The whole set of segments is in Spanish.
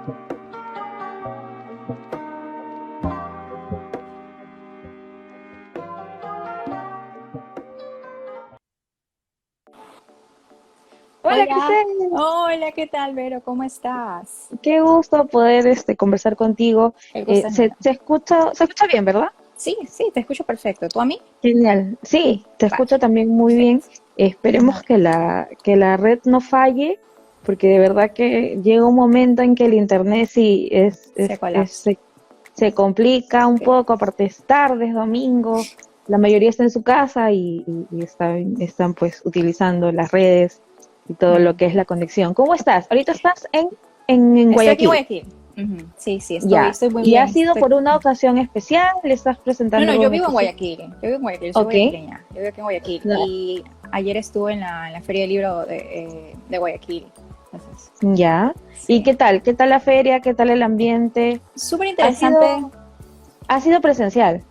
Hola, Hola, Cristel. hola, ¿qué tal, Vero? ¿Cómo estás? Qué gusto poder conversar contigo. El gusto es mío. Se escucha bien, ¿verdad? Sí, sí, te escucho perfecto. ¿Tú a mí? Genial. Sí, te Vale, escucho también muy bien. perfecto. Esperemos que la red no falle, porque de verdad que llega un momento en que el internet sí Se colapsa. se complica un Sí. poco, aparte es tarde, es domingo, la mayoría está en su casa y están pues utilizando las redes y todo lo Mm. que es la conexión. ¿Cómo estás? Ahorita estás en Estoy aquí en Guayaquil. Guayaquil. Ujú. Sí, sí, Ya. estoy muy ¿Y ha bien. sido por una ocasión especial? ¿Le estás No, presentando no, yo algún vivo en requisito? Guayaquil. Yo vivo en Guayaquil, soy Ok. guayaquileña. Yo vivo aquí en Guayaquil. Ya. Y ayer estuve en la Feria del Libro de Guayaquil. Entonces, Ya. ¿Y sí. qué tal? ¿Qué tal la feria? ¿Qué tal el ambiente? Súper ¿Ha interesante. sido, ha sido presencial?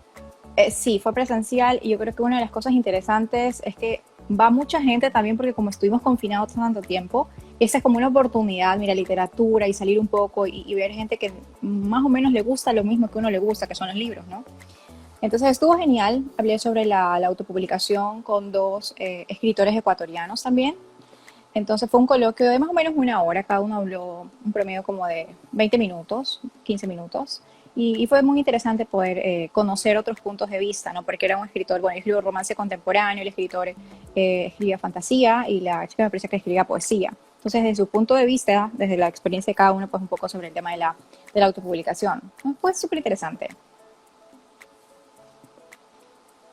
Sí, fue presencial y yo creo que una de las cosas interesantes es que va mucha gente también porque como estuvimos confinados tanto tiempo, esa es como una oportunidad, mira, literatura y salir un poco y ver gente que más o menos le gusta lo mismo que uno le gusta, que son los libros, ¿no? Entonces estuvo genial, hablé sobre la autopublicación con dos escritores ecuatorianos también. Entonces fue un coloquio de más o menos una hora, cada uno habló un promedio como de 20 minutos, 15 minutos, y fue muy interesante poder conocer otros puntos de vista, ¿no? Porque era un escritor, bueno, yo escribo romance contemporáneo, el escritor escribía fantasía y la chica me parece que escribía poesía. Entonces, desde su punto de vista, desde la experiencia de cada uno, pues un poco sobre el tema de la autopublicación. Fue súper interesante.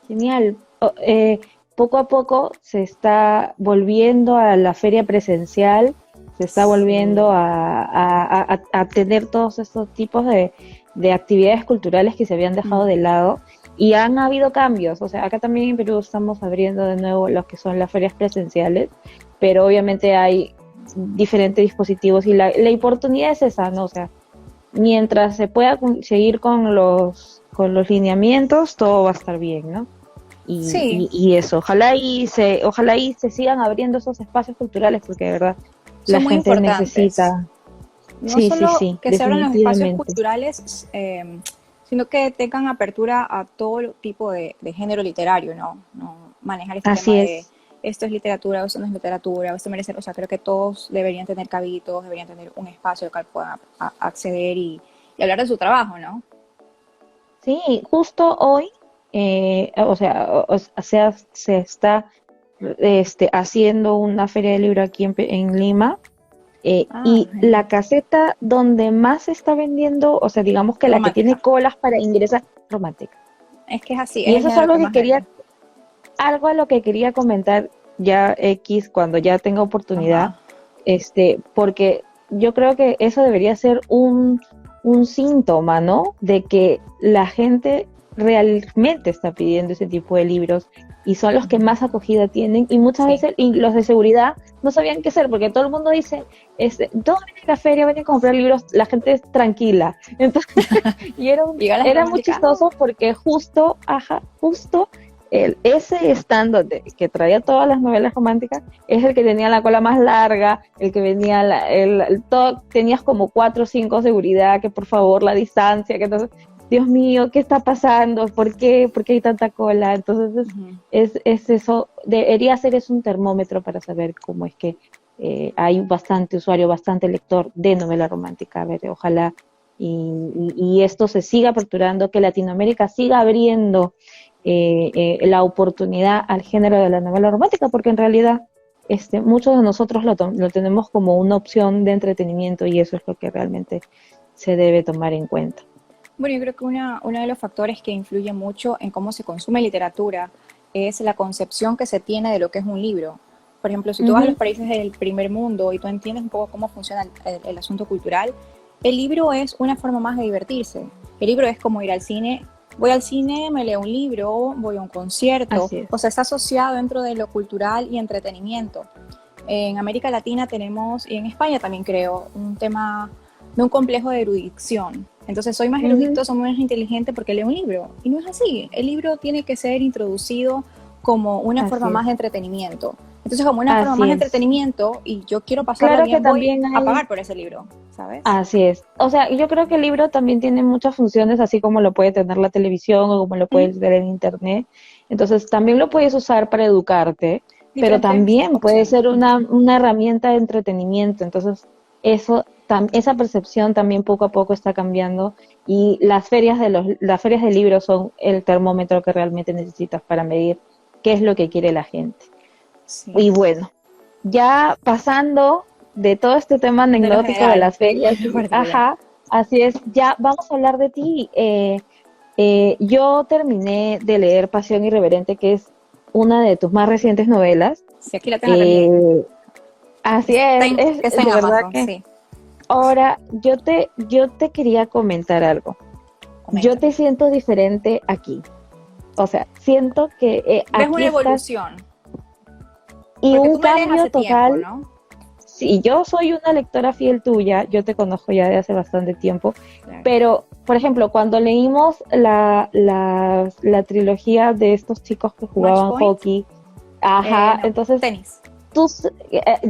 Genial. Poco a poco se está volviendo a la feria presencial, se está volviendo Sí. a tener todos estos tipos de actividades culturales que se habían dejado de Mm. lado y han habido cambios. O sea, acá también en Perú estamos abriendo de nuevo lo que son las ferias presenciales, pero obviamente hay diferentes dispositivos y la oportunidad es esa, ¿no? O sea, mientras se pueda seguir con con los lineamientos, todo va a estar bien, ¿no? Sí, Y eso, ojalá y se sigan abriendo esos espacios culturales porque de verdad la son muy gente importantes. necesita, No sí, sí, solo sí, que se abran los espacios definitivamente. culturales, sino que tengan apertura a todo tipo de género literario, ¿no? No manejar este Así tema de es, esto es literatura, o esto no es literatura, o esto merece, o sea, creo que todos deberían tener cabida, todos deberían tener un espacio al cual puedan acceder y hablar de su trabajo, ¿no? sí, justo hoy, o sea, se está haciendo una feria de libro aquí en Lima. Ah, Y genial. la caseta donde más se está vendiendo, o sea, digamos que la que tiene Romántica. colas para ingresar, romántica. Es que es así, Y es el eso es género algo que que más vende. algo a lo que quería comentar ya X cuando ya tenga oportunidad, Ajá. porque yo creo que eso debería ser un síntoma, ¿no? De que la gente realmente está pidiendo ese tipo de libros y son los que más acogida tienen y muchas Sí. veces y los de seguridad no sabían qué hacer porque todo el mundo dice, todos vienen a la feria, vienen a comprar libros, la gente es tranquila. Entonces, Llega la era muy romántica. chistoso porque justo, ajá, justo ese stand que traía todas las novelas románticas es el que tenía la cola más larga, el que venía, todo, tenías como cuatro o cinco seguridad, que por favor la distancia, que entonces, Dios mío, ¿qué está pasando? ¿Por qué hay tanta cola? Entonces Ujú. es eso, debería ser es un termómetro para saber cómo es que hay bastante usuario, bastante lector de novela romántica. A ver, ojalá y esto se siga aperturando, que Latinoamérica siga abriendo la oportunidad al género de la novela romántica, porque en realidad muchos de nosotros lo tenemos como una opción de entretenimiento y eso es lo que realmente se debe tomar en cuenta. Bueno, yo creo que uno de los factores que influye mucho en cómo se consume literatura es la concepción que se tiene de lo que es un libro. Por ejemplo, si tú vas a los Ujú, países del primer mundo y tú entiendes un poco cómo funciona el asunto cultural, el libro es una forma más de divertirse. El libro es como ir al cine. Voy al cine, me leo un libro, voy a un concierto, así o es. sea, está asociado dentro de lo cultural y entretenimiento. En América Latina tenemos, y en España también creo, un tema de un complejo de erudición. Entonces soy más Ujú, erudito, soy más inteligente porque leo un libro. Y no es así. El libro tiene que ser introducido como una forma así más es. de entretenimiento. Entonces como una forma Así más de es. entretenimiento y yo quiero pasarla Claro que bien, voy también a hay, pagar por ese libro. ¿sabes? Así es. O sea, yo creo que el libro también tiene muchas funciones, así como lo puede tener la televisión o como lo Ujú. puedes ver en internet. Entonces, también lo puedes usar para educarte, pero Diferentes también puede opciones. ser una herramienta de entretenimiento. Entonces, esa percepción también poco a poco está cambiando y las ferias de libros son el termómetro que realmente necesitas para medir qué es lo que quiere la gente. Sí. Y bueno, ya pasando de todo este tema De lo anecdótico de general, las ferias, lo particular. ajá, así es, ya vamos a hablar de ti. Yo terminé de leer Pasión Irreverente, que es una de tus más recientes novelas. Sí, aquí la tengo también. Eh, Así Está es en de verdad Amazon, que sí. ahora yo te quería comentar algo. Yo te Coméntame. siento diferente aquí. O sea, siento que ¿Ves aquí una estás evolución? y Porque un tú me lees cambio hace tiempo, total. ¿no? Sí, yo soy una lectora fiel tuya, yo te conozco ya de hace bastante tiempo, Claro. pero, por ejemplo, cuando leímos la trilogía de estos chicos que Match jugaban Point, hockey, ajá, no, entonces tenis.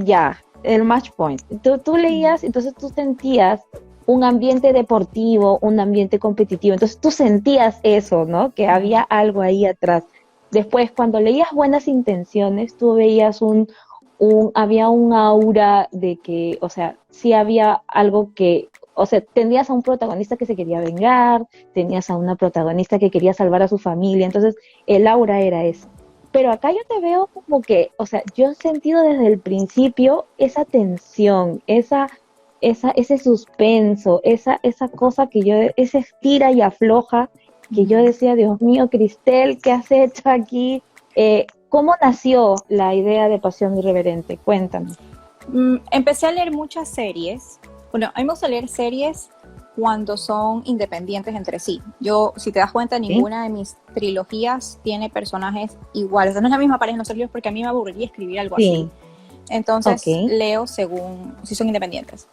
ya, el match point, tú Ujú. leías, entonces tú sentías un ambiente deportivo, un ambiente competitivo, entonces tú sentías eso, ¿no? Que había Ujú. algo ahí atrás. Después, cuando leías Buenas Intenciones, tú veías había un aura de que, o sea, sí había algo que, o sea, tenías a un protagonista que se quería vengar, tenías a una protagonista que quería salvar a su familia, entonces el aura era eso. Pero acá yo te veo como que, o sea, yo he sentido desde el principio esa tensión, ese suspenso, esa cosa que esa estira y afloja, que yo Ujú. decía, Dios mío, Cristel, ¿qué has hecho aquí? ¿Cómo nació la idea de Pasión Irreverente? Cuéntame. Empecé a leer muchas series. Bueno, a mí me gusta leer series cuando son independientes entre sí. Yo, si te das cuenta, ¿Sí? ninguna de mis trilogías tiene personajes iguales. O sea, no es la misma pareja en los libros porque a mí me aburriría escribir algo así. Sí, ok, Entonces leo según si son independientes.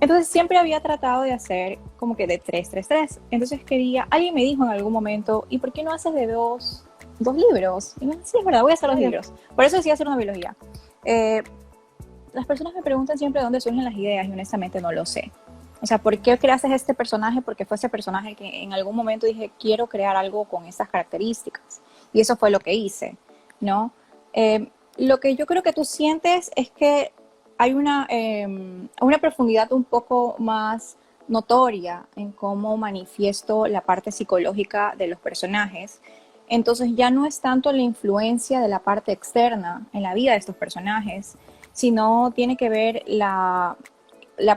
Entonces siempre había tratado de hacer como que de 3 3 3. Entonces alguien me dijo en algún momento, ¿y por qué no haces de dos libros? Y me dije, sí, es verdad, voy a hacer dos claro, libros. Por eso decía hacer una biología. Eh, las personas me preguntan siempre de dónde surgen las ideas y honestamente no lo sé. O sea, ¿por qué creaste este personaje? Porque fue ese personaje que en algún momento dije, quiero crear algo con estas características. Y eso fue lo que hice, ¿no? Lo que yo creo que tú sientes es que hay una profundidad un poco más notoria en cómo manifiesto la parte psicológica de los personajes. Entonces ya no es tanto la influencia de la parte externa en la vida de estos personajes, sino tiene que ver la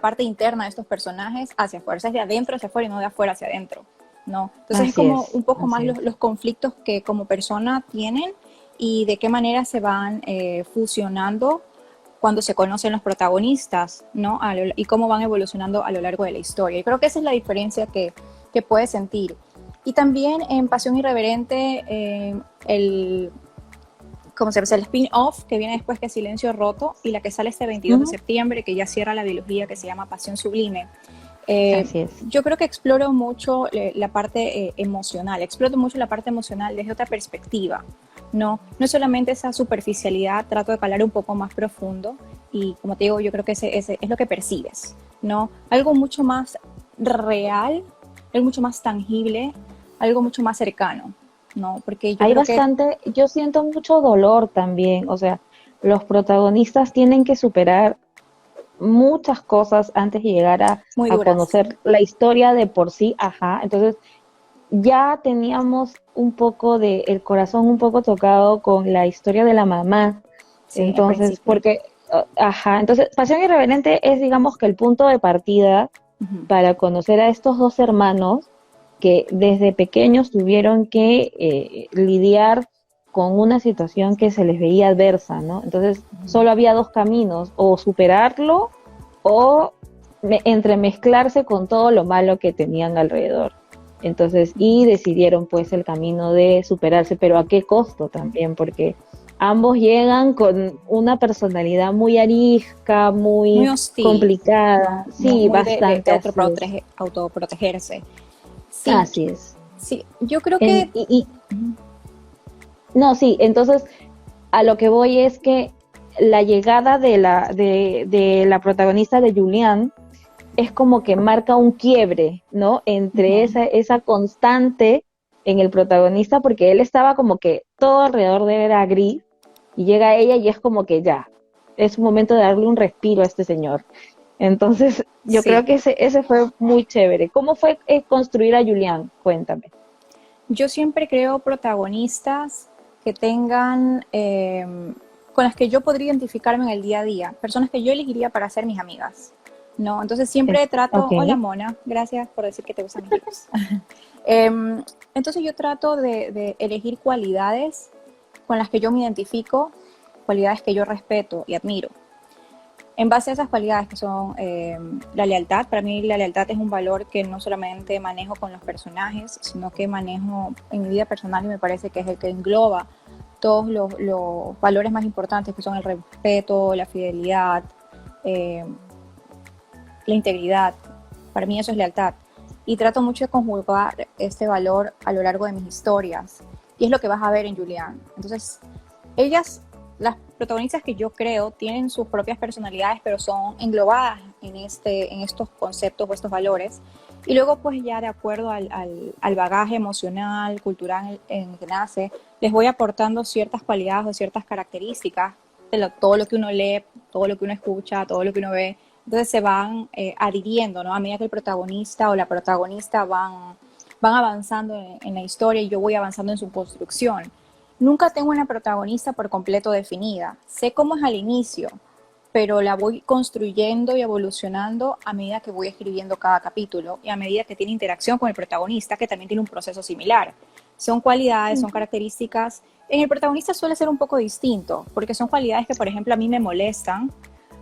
parte interna de estos personajes hacia afuera, o sea, es de adentro hacia afuera y no de afuera hacia adentro, ¿no? Entonces es como un poco más así es. los conflictos que como persona tienen y de qué manera se van fusionando cuando se conocen los protagonistas, ¿no? Y cómo van evolucionando a lo largo de la historia. Y creo que esa es la diferencia que puedes sentir. Y también en Pasión Irreverente, como se llama, el spin-off que viene después, que es Silencio Roto, y la que sale este 22 de Ujú, septiembre, que ya cierra la biología, que se llama Pasión Sublime. así es. Yo creo que exploro mucho la parte emocional, exploro mucho la parte emocional desde otra perspectiva. No solamente esa superficialidad, trato de calar un poco más profundo y como te digo, yo creo que ese es lo que percibes, ¿no? Algo mucho más real, algo mucho más tangible, algo mucho más cercano, ¿no? Porque yo Hay creo que bastante, yo siento mucho dolor también, o sea, los protagonistas tienen que superar muchas cosas antes de llegar muy a duras. conocer la historia de por sí, ajá. Entonces, ya teníamos un poco de el corazón un poco tocado con la historia de la mamá. Sí, en Entonces, principio. porque, ajá, entonces Pasión Irreverente es, digamos, que el punto de partida Ujú. para conocer a estos dos hermanos que desde pequeños tuvieron que lidiar con una situación que se les veía adversa, ¿no? Entonces, solo había dos caminos, o superarlo o entremezclarse con todo lo malo que tenían alrededor. Entonces, y decidieron pues el camino de superarse, pero a qué costo también, porque ambos llegan con una personalidad muy arisca, Muy muy hostil, complicada, ¿no? sí, Muy de bastante, así es, autoprotegerse. Sí, así es. sí, yo creo En- que y, y- no, sí, entonces a lo que voy es que la llegada de la protagonista de Julián es como que marca un quiebre, ¿no? Entre esa constante en el protagonista, porque él estaba como que todo alrededor de él era gris, y llega ella y es como que ya, es un momento de darle un respiro a este señor. Entonces, yo creo Sí, que ese fue muy chévere. ¿Cómo fue construir a Julián? Cuéntame. yo siempre creo protagonistas que tengan, con las que yo podría identificarme en el día a día, personas que yo elegiría para ser mis amigas, ¿no? Entonces siempre trato, Ok, hola Mona, gracias por decir que te gustan mis libros. Em, entonces yo trato de elegir cualidades con las que yo me identifico, cualidades que yo respeto y admiro. En base a esas cualidades que son la lealtad, para mí la lealtad es un valor que no solamente manejo con los personajes, sino que manejo en mi vida personal y me parece que es el que engloba todos los valores más importantes que son el respeto, la fidelidad, eh, la integridad. Para mí eso es lealtad. Y trato mucho de conjugar este valor a lo largo de mis historias. Y es lo que vas a ver en Julián. Entonces, ellas, las protagonistas que yo creo, tienen sus propias personalidades, pero son englobadas en estos conceptos o estos valores. Y luego, pues ya de acuerdo al bagaje emocional, cultural en el que nace, les voy aportando ciertas cualidades o ciertas características de todo lo que uno lee, todo lo que uno escucha, todo lo que uno ve. Entonces se van adhiriendo, ¿no? A medida que el protagonista o la protagonista van avanzando en la historia y yo voy avanzando en su construcción. Nunca tengo una protagonista por completo definida. Sé cómo es al inicio, pero la voy construyendo y evolucionando a medida que voy escribiendo cada capítulo y a medida que tiene interacción con el protagonista, que también tiene un proceso similar. Son cualidades, son características. En el protagonista suele ser un poco distinto, porque son cualidades que, por ejemplo, a mí me molestan,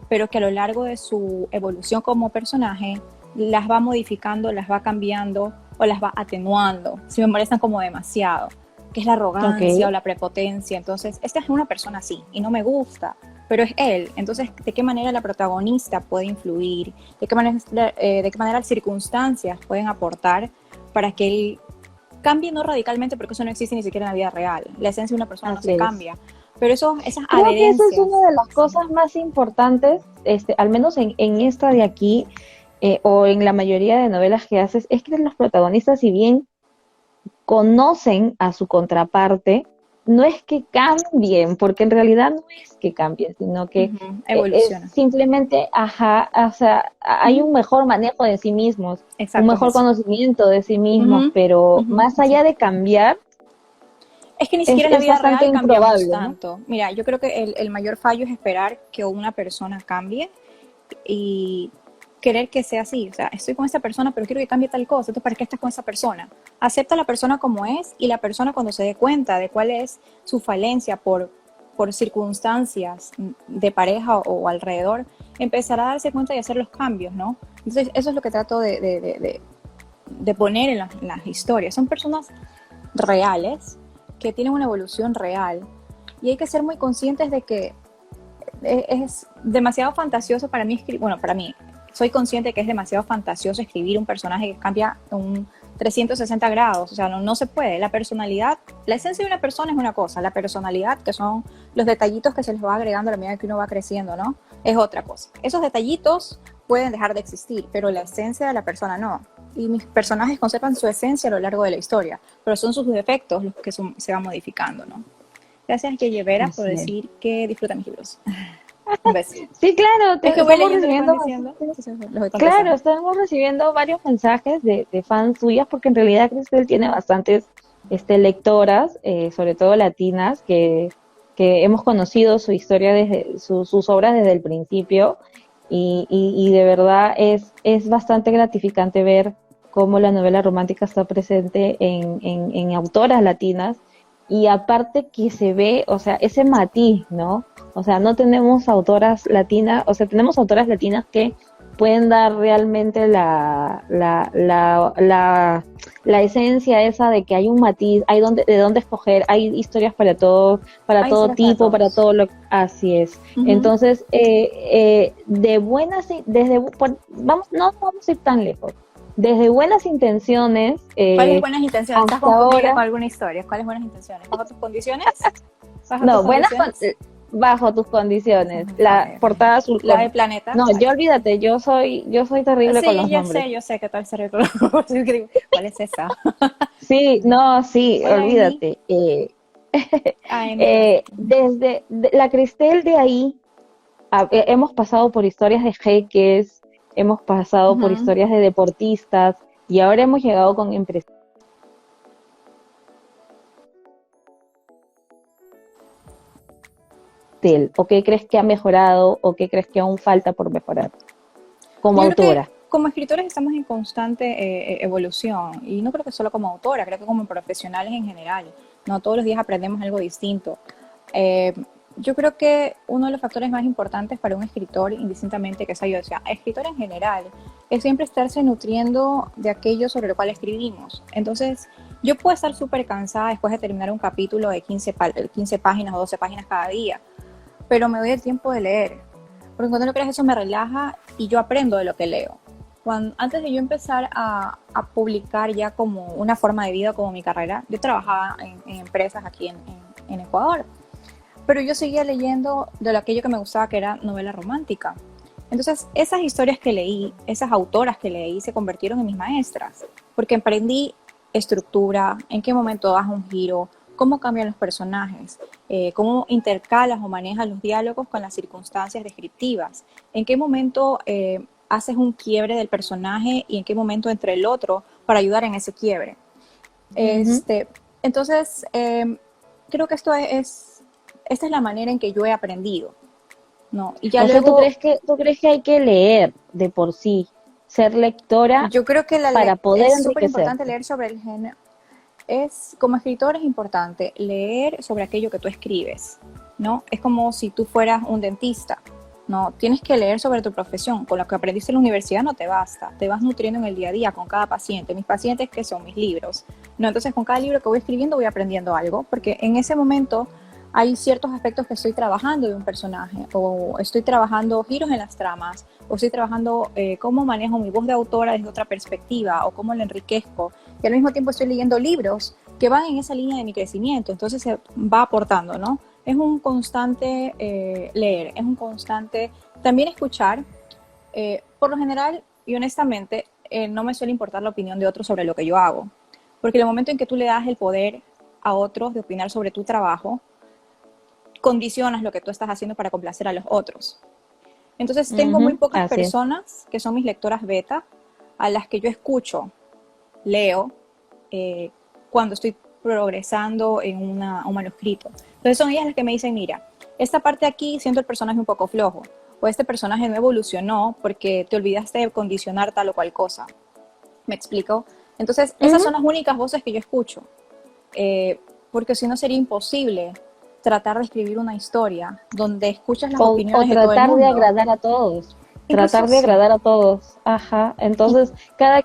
pero que a lo largo de su evolución como personaje las va modificando, las va cambiando o las va atenuando, si me molestan como demasiado, que es la arrogancia o ok. la prepotencia. Entonces, esta es una persona así y no me gusta, pero es él. Entonces, ¿de qué manera la protagonista puede influir? De qué manera las circunstancias pueden aportar para que él cambie? No radicalmente, porque eso no existe ni siquiera en la vida real. La esencia de una persona no Así se es. cambia, pero esas Creo que esa es una adherencias, de las sí. cosas más importantes, al menos en esta de aquí, o en la mayoría de novelas que haces, es que los protagonistas, si bien conocen a su contraparte, no es que cambien, porque en realidad no es que cambien, sino que es Evoluciona. simplemente, ajá, o sea, hay Ujú. un mejor manejo de sí mismos, un Exacto, es mejor eso. conocimiento de sí mismos, Ujú, pero ujú, más allá exacto. de cambiar, Es que ni siquiera en la es vida bastante real cambiamos improbable, ¿no? tanto. Mira, yo creo que el mayor fallo es esperar que una persona cambie y querer que sea así. O sea, estoy con esta persona, pero quiero que cambie tal cosa. Entonces, ¿para qué estás con esa persona? Acepta a la persona como es y la persona cuando se dé cuenta de cuál es su falencia por circunstancias de pareja o alrededor, empezará a darse cuenta y hacer los cambios, ¿no? Entonces, eso es lo que trato de poner en las historias. Son personas reales que tienen una evolución real y hay que ser muy conscientes de que es demasiado fantasioso para mí escribir, bueno, para mí, soy consciente que es demasiado fantasioso escribir un personaje que cambia un 360 grados, o sea, no se puede. La personalidad, la esencia de una persona es una cosa, la personalidad, que son los detallitos que se les va agregando a la medida que uno va creciendo, ¿no? Es otra cosa. Esos detallitos pueden dejar de existir, pero la esencia de la persona no. Y mis personajes conservan su esencia a lo largo de la historia, pero son sus defectos los que se van modificando, ¿no? Gracias, Yeye Vera, por Así es. decir que disfruta mis libros. Un beso. Sí, claro, Es que voy estamos leyendo lo que van recibiendo diciendo, bastantes. entonces los voy Claro, contestando. estamos recibiendo varios mensajes de fans suyas, porque en realidad Cristel tiene bastantes lectoras, sobre todo latinas, que hemos conocido su historia desde sus obras desde el principio, y de verdad es bastante gratificante ver cómo la novela romántica está presente en autoras latinas, y aparte que se ve, o sea, ese matiz, ¿no? O sea, no tenemos autoras latinas, o sea, tenemos autoras latinas que pueden dar realmente la esencia esa de que hay un matiz, hay de dónde escoger, hay historias para Hay todo historias para tipo, para todos. todo lo, así es. Ujú. Entonces, de buenas, vamos, no vamos a ir tan lejos. Desde buenas intenciones, ¿Cuáles buenas intenciones? ¿Estás hasta confundida ahora, con alguna historia? ¿Cuáles buenas intenciones? ¿Bajo tus condiciones? ¿Bajo tus no, condiciones? bajo tus condiciones. A La ver, portada azul. la de Planeta. No, yo olvídate, yo soy terrible con los Sí, nombres. yo sé que tal se re- ¿Cuál es esa? Sí, no, sí, Hola, Emi. olvídate. Emi, ya sé. Desde la Cristel de ahí, hemos pasado por historias de jeques, hemos pasado por Ujú. historias de deportistas y ahora hemos llegado con empresarios. ¿O qué crees que ha mejorado o qué crees que aún falta por mejorar como Yo creo que autora? como escritores estamos en constante evolución y no creo que solo como autora, creo que como profesionales en general. No todos los días aprendemos algo distinto. Eh, yo creo que uno de los factores más importantes para un escritor, indistintamente que sea yo, o sea, escritor en general, es siempre estarse nutriendo de aquello sobre lo cual escribimos. Entonces, yo puedo estar súper cansada después de terminar un capítulo de 15 páginas o 12 páginas cada día, pero me doy el tiempo de leer. Porque cuando lo creas eso me relaja y yo aprendo de lo que leo. Antes de yo empezar a publicar ya como una forma de vida, como mi carrera, yo trabajaba en empresas aquí en Ecuador, pero yo seguía leyendo de aquello que me gustaba, que era novela romántica. Entonces, esas historias que leí, esas autoras que leí, se convirtieron en mis maestras, porque aprendí estructura, en qué momento das un giro, cómo cambian los personajes, cómo intercalas o manejas los diálogos con las circunstancias descriptivas, en qué momento haces un quiebre del personaje y en qué momento entre el otro para ayudar en ese quiebre. Ujú. Este, entonces, creo que esta es la manera en que yo he aprendido, ¿no? Y ya O sea, luego, tú crees que hay que leer de por sí, ser lectora yo creo que para poder es súper importante enriquecerse? leer sobre el género. Como escritor es importante leer sobre aquello que tú escribes, ¿no? Es como si tú fueras un dentista, ¿no? Tienes que leer sobre tu profesión. Con lo que aprendiste en la universidad no te basta. Te vas nutriendo en el día a día con cada paciente. Mis pacientes, que son mis libros, ¿no? Entonces, con cada libro que voy escribiendo voy aprendiendo algo, porque en ese momento hay ciertos aspectos que estoy trabajando de un personaje, o estoy trabajando giros en las tramas, o estoy trabajando cómo manejo mi voz de autora desde otra perspectiva, o cómo la enriquezco, y al mismo tiempo estoy leyendo libros que van en esa línea de mi crecimiento, entonces se va aportando, ¿no? Es un constante leer, es un constante también escuchar. Por lo general y honestamente, no me suele importar la opinión de otros sobre lo que yo hago, porque en el momento en que tú le das el poder a otros de opinar sobre tu trabajo, condicionas lo que tú estás haciendo para complacer a los otros. Entonces tengo muy Ujú, pocas así es. personas que son mis lectoras beta, a las que yo escucho, leo, eh, cuando estoy progresando en un manuscrito. Entonces son ellas las que me dicen, mira, esta parte aquí siento el personaje un poco flojo, o este personaje no evolucionó porque te olvidaste de condicionar tal o cual cosa. ¿Me explico? Entonces esas Ujú. son las únicas voces que yo escucho, porque si no sería imposible tratar de escribir una historia donde escuchas las O opiniones de todo el tratar de mundo. agradar a todos, Incluso tratar de sí. agradar a todos, ajá. Y, Entonces, cada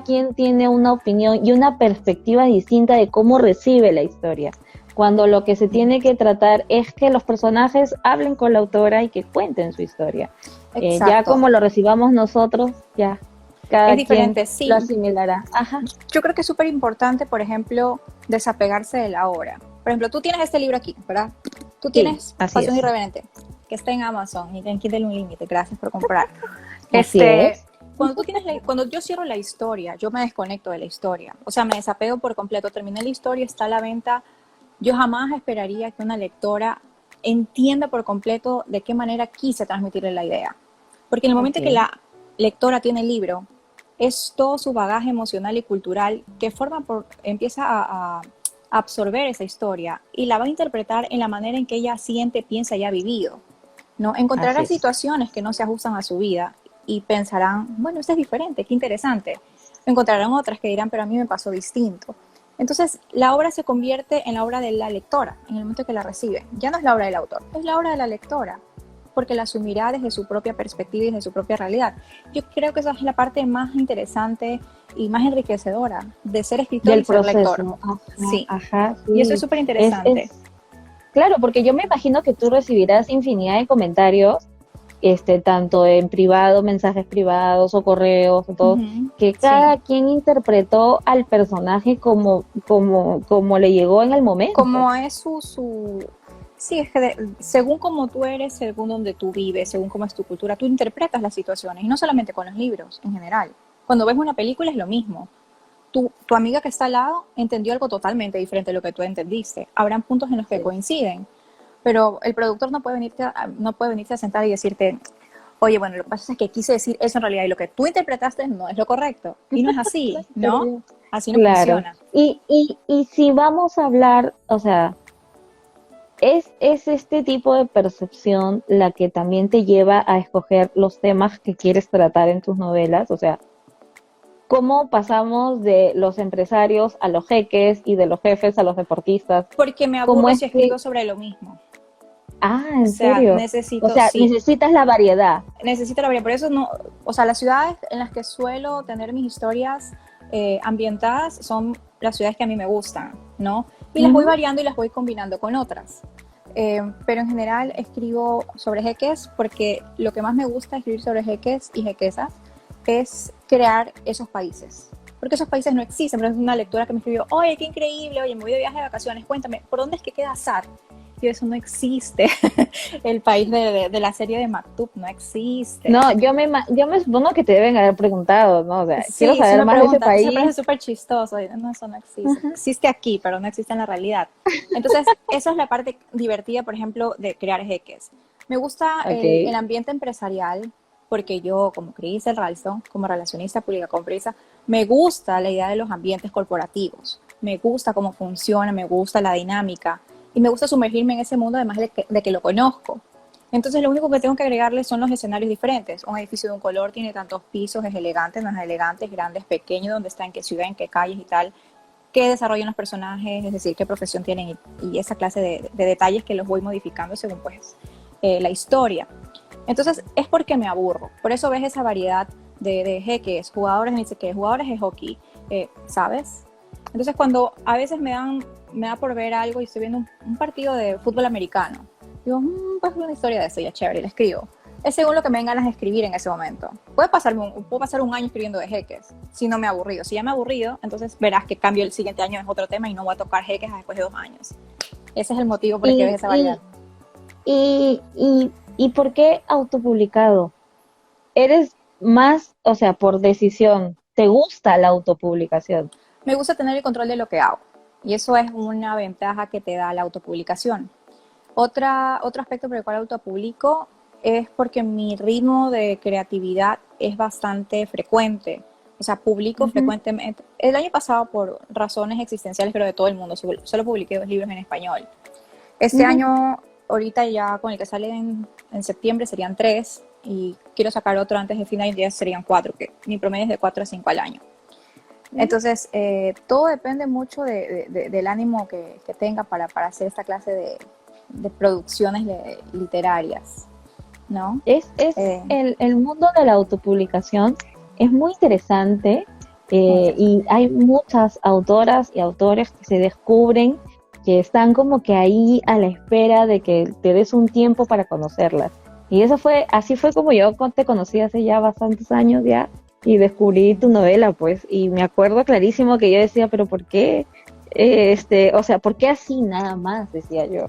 quien tiene una opinión y una perspectiva distinta de cómo recibe la historia. Cuando lo que se tiene que tratar es que los personajes hablen con la autora y que cuenten su historia. Ya exacto. como lo recibamos nosotros, ya Es cada quien diferente, lo sí. asimilará. Ajá, Yo creo que es súper importante, por ejemplo, desapegarse de la obra. Por ejemplo, tú tienes este libro aquí, ¿verdad? Tú sí, tienes así Pasión es. Irreverente, que está en Amazon y en Kindle Unlimited. Gracias por comprar. Así Este, es. cuando yo cierro la historia, yo me desconecto de la historia. O sea, me desapego por completo. Terminé la historia, está a la venta. Yo jamás esperaría que una lectora entienda por completo de qué manera quise transmitirle la idea. Porque en el momento que Ok, la lectora tiene el libro, es todo su bagaje emocional y cultural que empieza a absorber esa historia y la va a interpretar en la manera en que ella siente, piensa y ha vivido, ¿no? así Encontrará es. situaciones que no se ajustan a su vida y pensarán, bueno, esto es diferente, qué interesante. Encontrarán otras que dirán, pero a mí me pasó distinto. Entonces, la obra se convierte en la obra de la lectora, en el momento que la recibe. Ya no es la obra del autor, es la obra de la lectora, porque la asumirá desde su propia perspectiva y desde su propia realidad. Yo creo que esa es la parte más interesante y más enriquecedora de ser escritor y Del ser lector. proceso, ajá, Sí, ajá, y eso es sí. súper interesante. Claro, porque yo me imagino que tú recibirás infinidad de comentarios, tanto en privado, mensajes privados o correos, o todo, Ujú, que sí, cada quien interpretó al personaje como le llegó en el momento. como es Sí, es que según cómo tú eres, según donde tú vives, según cómo es tu cultura, tú interpretas las situaciones, y no solamente con los libros, en general. Cuando ves una película es lo mismo. Tu amiga que está al lado entendió algo totalmente diferente de lo que tú entendiste. Habrán puntos en los que Sí. coinciden, pero el productor no puede venirte a sentar y decirte, oye, bueno, lo que pasa es que quise decir eso en realidad y lo que tú interpretaste no es lo correcto. Y no es así, ¿no? Pero, Así no claro. funciona. Y si vamos a hablar, o sea, es este tipo de percepción la que también te lleva a escoger los temas que quieres tratar en tus novelas, o sea, cómo pasamos de los empresarios a los jeques y de los jefes a los deportistas. Porque me ¿Cómo aburro es si que, escribo sobre lo mismo. O en sea, serio? O necesito, sea, sí, necesitas la variedad. necesito la variedad. Por eso no, o sea, las ciudades en las que suelo tener mis historias ambientadas son las ciudades que a mí me gustan, ¿no? Y las voy Ujú. variando y las voy combinando con otras. Pero en general escribo sobre jeques porque lo que más me gusta escribir sobre jeques y jequesas es crear esos países. Porque esos países no existen, pero es una lectura que me escribió, oye, qué increíble, oye, me voy de viaje de vacaciones, cuéntame, ¿por dónde es que queda Assad? Y eso no existe. El país de la serie de Maktub no existe. No, yo me supongo que te deben haber preguntado, ¿no? O sea, quiero Sí, sí saber me más de ese preguntan, eso me parece país. súper chistoso. Y, no, eso no existe. Ajá. Existe aquí, pero no existe en la realidad. Entonces, esa es la parte divertida, por ejemplo, de crear jeques. Me gusta el Ok. ambiente empresarial, porque yo, como Cris el Ralston, como relacionista pública con Prisa, me gusta la idea de los ambientes corporativos. Me gusta cómo funciona, me gusta la dinámica. Y me gusta sumergirme en ese mundo, además de que lo conozco. Entonces lo único que tengo que agregarle son los escenarios diferentes. Un edificio de un color tiene tantos pisos, es elegante, no es elegante, es grande, es pequeño, dónde está, en qué ciudad, en qué calles y tal, qué desarrollan los personajes, es decir, qué profesión tienen y esa clase de detalles que los voy modificando según pues la historia. Entonces es porque me aburro. Por eso ves esa variedad de jeques, jugadores ni sé qué, jugadores de hockey, ¿sabes? Entonces cuando a veces me da por ver algo y estoy viendo un partido de fútbol americano, digo, pues una historia de eso, ya chévere, la escribo. Es según lo que me den ganas de escribir en ese momento. Puedo pasar un año escribiendo de jeques, si no me he aburrido. Si ya me he aburrido, entonces verás que cambio el siguiente año, es otro tema y no voy a tocar jeques después de 2 años. Ese es el motivo por el que ves Y, esa variedad. y, y ¿por qué autopublicado? ¿Eres más, o sea, por decisión, te gusta la autopublicación? Me gusta tener el control de lo que hago y eso es una ventaja que te da la autopublicación. Otro aspecto por el cual autopublico es porque mi ritmo de creatividad es bastante frecuente. O sea, publico Ujú, frecuentemente. El año pasado, por razones existenciales, creo de todo el mundo, solo publiqué 2 libros en español. Este ujú. año, ahorita ya con el que sale en septiembre, serían 3 y quiero sacar otro antes de final y ya serían 4, que mi promedio es de 4 a 5 al año. Entonces, todo depende mucho del ánimo que tenga para hacer esta clase de producciones literarias, ¿no? Es Eh, el mundo de la autopublicación es muy interesante Muy interesante. y hay muchas autoras y autores que se descubren que están como que ahí a la espera de que te des un tiempo para conocerlas. Y eso fue, así fue como yo te conocí hace ya bastantes años ya y descubrí tu novela, pues, y me acuerdo clarísimo que yo decía, pero ¿por qué? O sea, ¿por qué así nada más? Decía yo.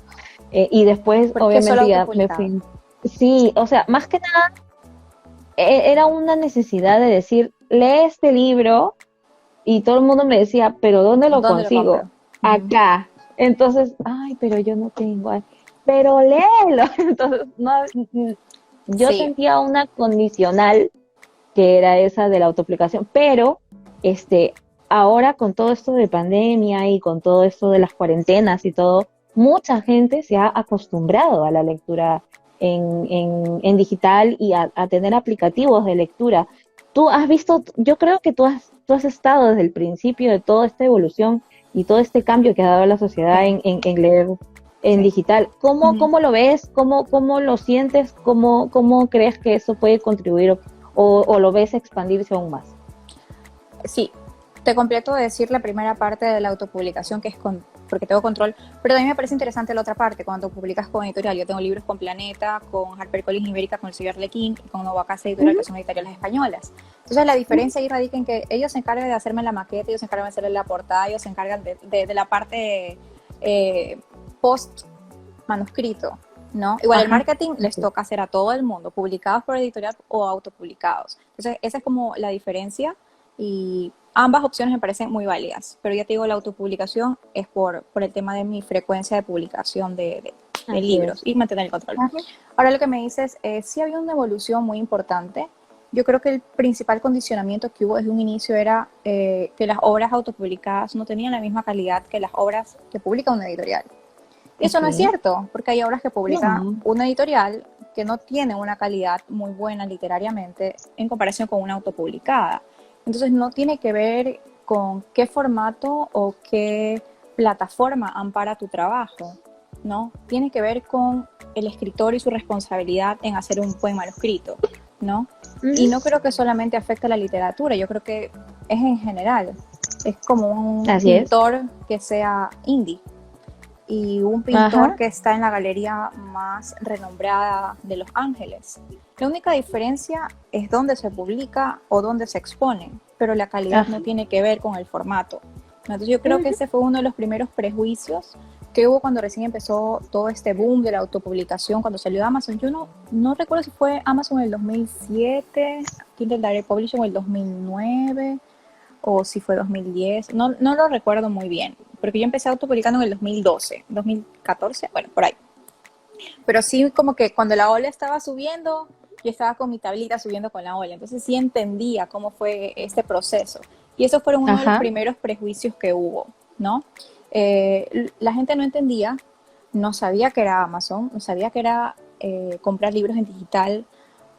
Y después, Porque solo obviamente, ya me autopublicado. fui. Sí, o sea, más que nada era una necesidad de decir, lee este libro y todo el mundo me decía, pero ¿dónde lo ¿Dónde lo consigo? compro? Ujú. Acá. Entonces, ay, pero yo no tengo, ay, pero léelo. Entonces, no, yo Sí, sentía una condicional que era esa de la autoaplicación, pero este, ahora con todo esto de pandemia y con todo esto de las cuarentenas y todo, mucha gente se ha acostumbrado a la lectura en digital y a tener aplicativos de lectura. Tú has visto, yo creo que tú has estado desde el principio de toda esta evolución y todo este cambio que ha dado la sociedad sí, en leer en sí. digital. ¿Cómo, Ujú. cómo lo ves? ¿Cómo lo sientes? ¿Cómo crees que eso puede contribuir o lo ves expandirse aún más? Sí, te completo de decir la primera parte de la autopublicación, que es porque tengo control, pero también me parece interesante la otra parte, cuando publicas con editorial. Yo tengo libros con Planeta, con HarperCollins Ibérica, con el señor Arlequín y con Nova Casa Editorial, Ujú, que son editoriales españolas. Entonces la ujú, diferencia ahí radica en que ellos se encargan de hacerme la maqueta, ellos se encargan de hacerle la portada, ellos se encargan de la parte eh, post manuscrito, ¿no? Igual el Ajá. marketing les Sí. toca hacer a todo el mundo, publicados por editorial o autopublicados. Entonces, esa es como la diferencia y ambas opciones me parecen muy válidas, pero ya te digo, la autopublicación es por el tema de mi frecuencia de publicación de Así libros es. y mantener el control. Ajá. Ahora lo que me dices, sí había una evolución muy importante. Yo creo que el principal condicionamiento que hubo desde un inicio era que las obras autopublicadas no tenían la misma calidad que las obras que publica una editorial. Y eso Ok. no es cierto, porque hay obras que publica No. una editorial que no tiene una calidad muy buena literariamente en comparación con una autopublicada. Entonces no tiene que ver con qué formato o qué plataforma ampara tu trabajo, ¿no? Tiene que ver con el escritor y su responsabilidad en hacer un buen manuscrito, ¿no? Y no creo que solamente afecte a la literatura, yo creo que es en general. Es como un Así es. pintor que sea indie y un pintor Ajá. que está en la galería más renombrada de Los Ángeles. La única diferencia es dónde se publica o dónde se expone, pero la calidad Ajá. no tiene que ver con el formato. Entonces yo creo que Ujú. ese fue uno de los primeros prejuicios que hubo cuando recién empezó todo este boom de la autopublicación, cuando salió Amazon. Yo no recuerdo si fue Amazon en el 2007, Kindle Direct Publishing en el 2009 o si fue 2010, no lo recuerdo muy bien, porque yo empecé autopublicando en el 2012, 2014, bueno, por ahí. Pero sí como que cuando la ola estaba subiendo, yo estaba con mi tablita subiendo con la ola, entonces sí entendía cómo fue este proceso. Y esos fueron uno de los Ajá. primeros prejuicios que hubo, ¿no? La gente no entendía, no sabía que era Amazon, no sabía que era comprar libros en digital,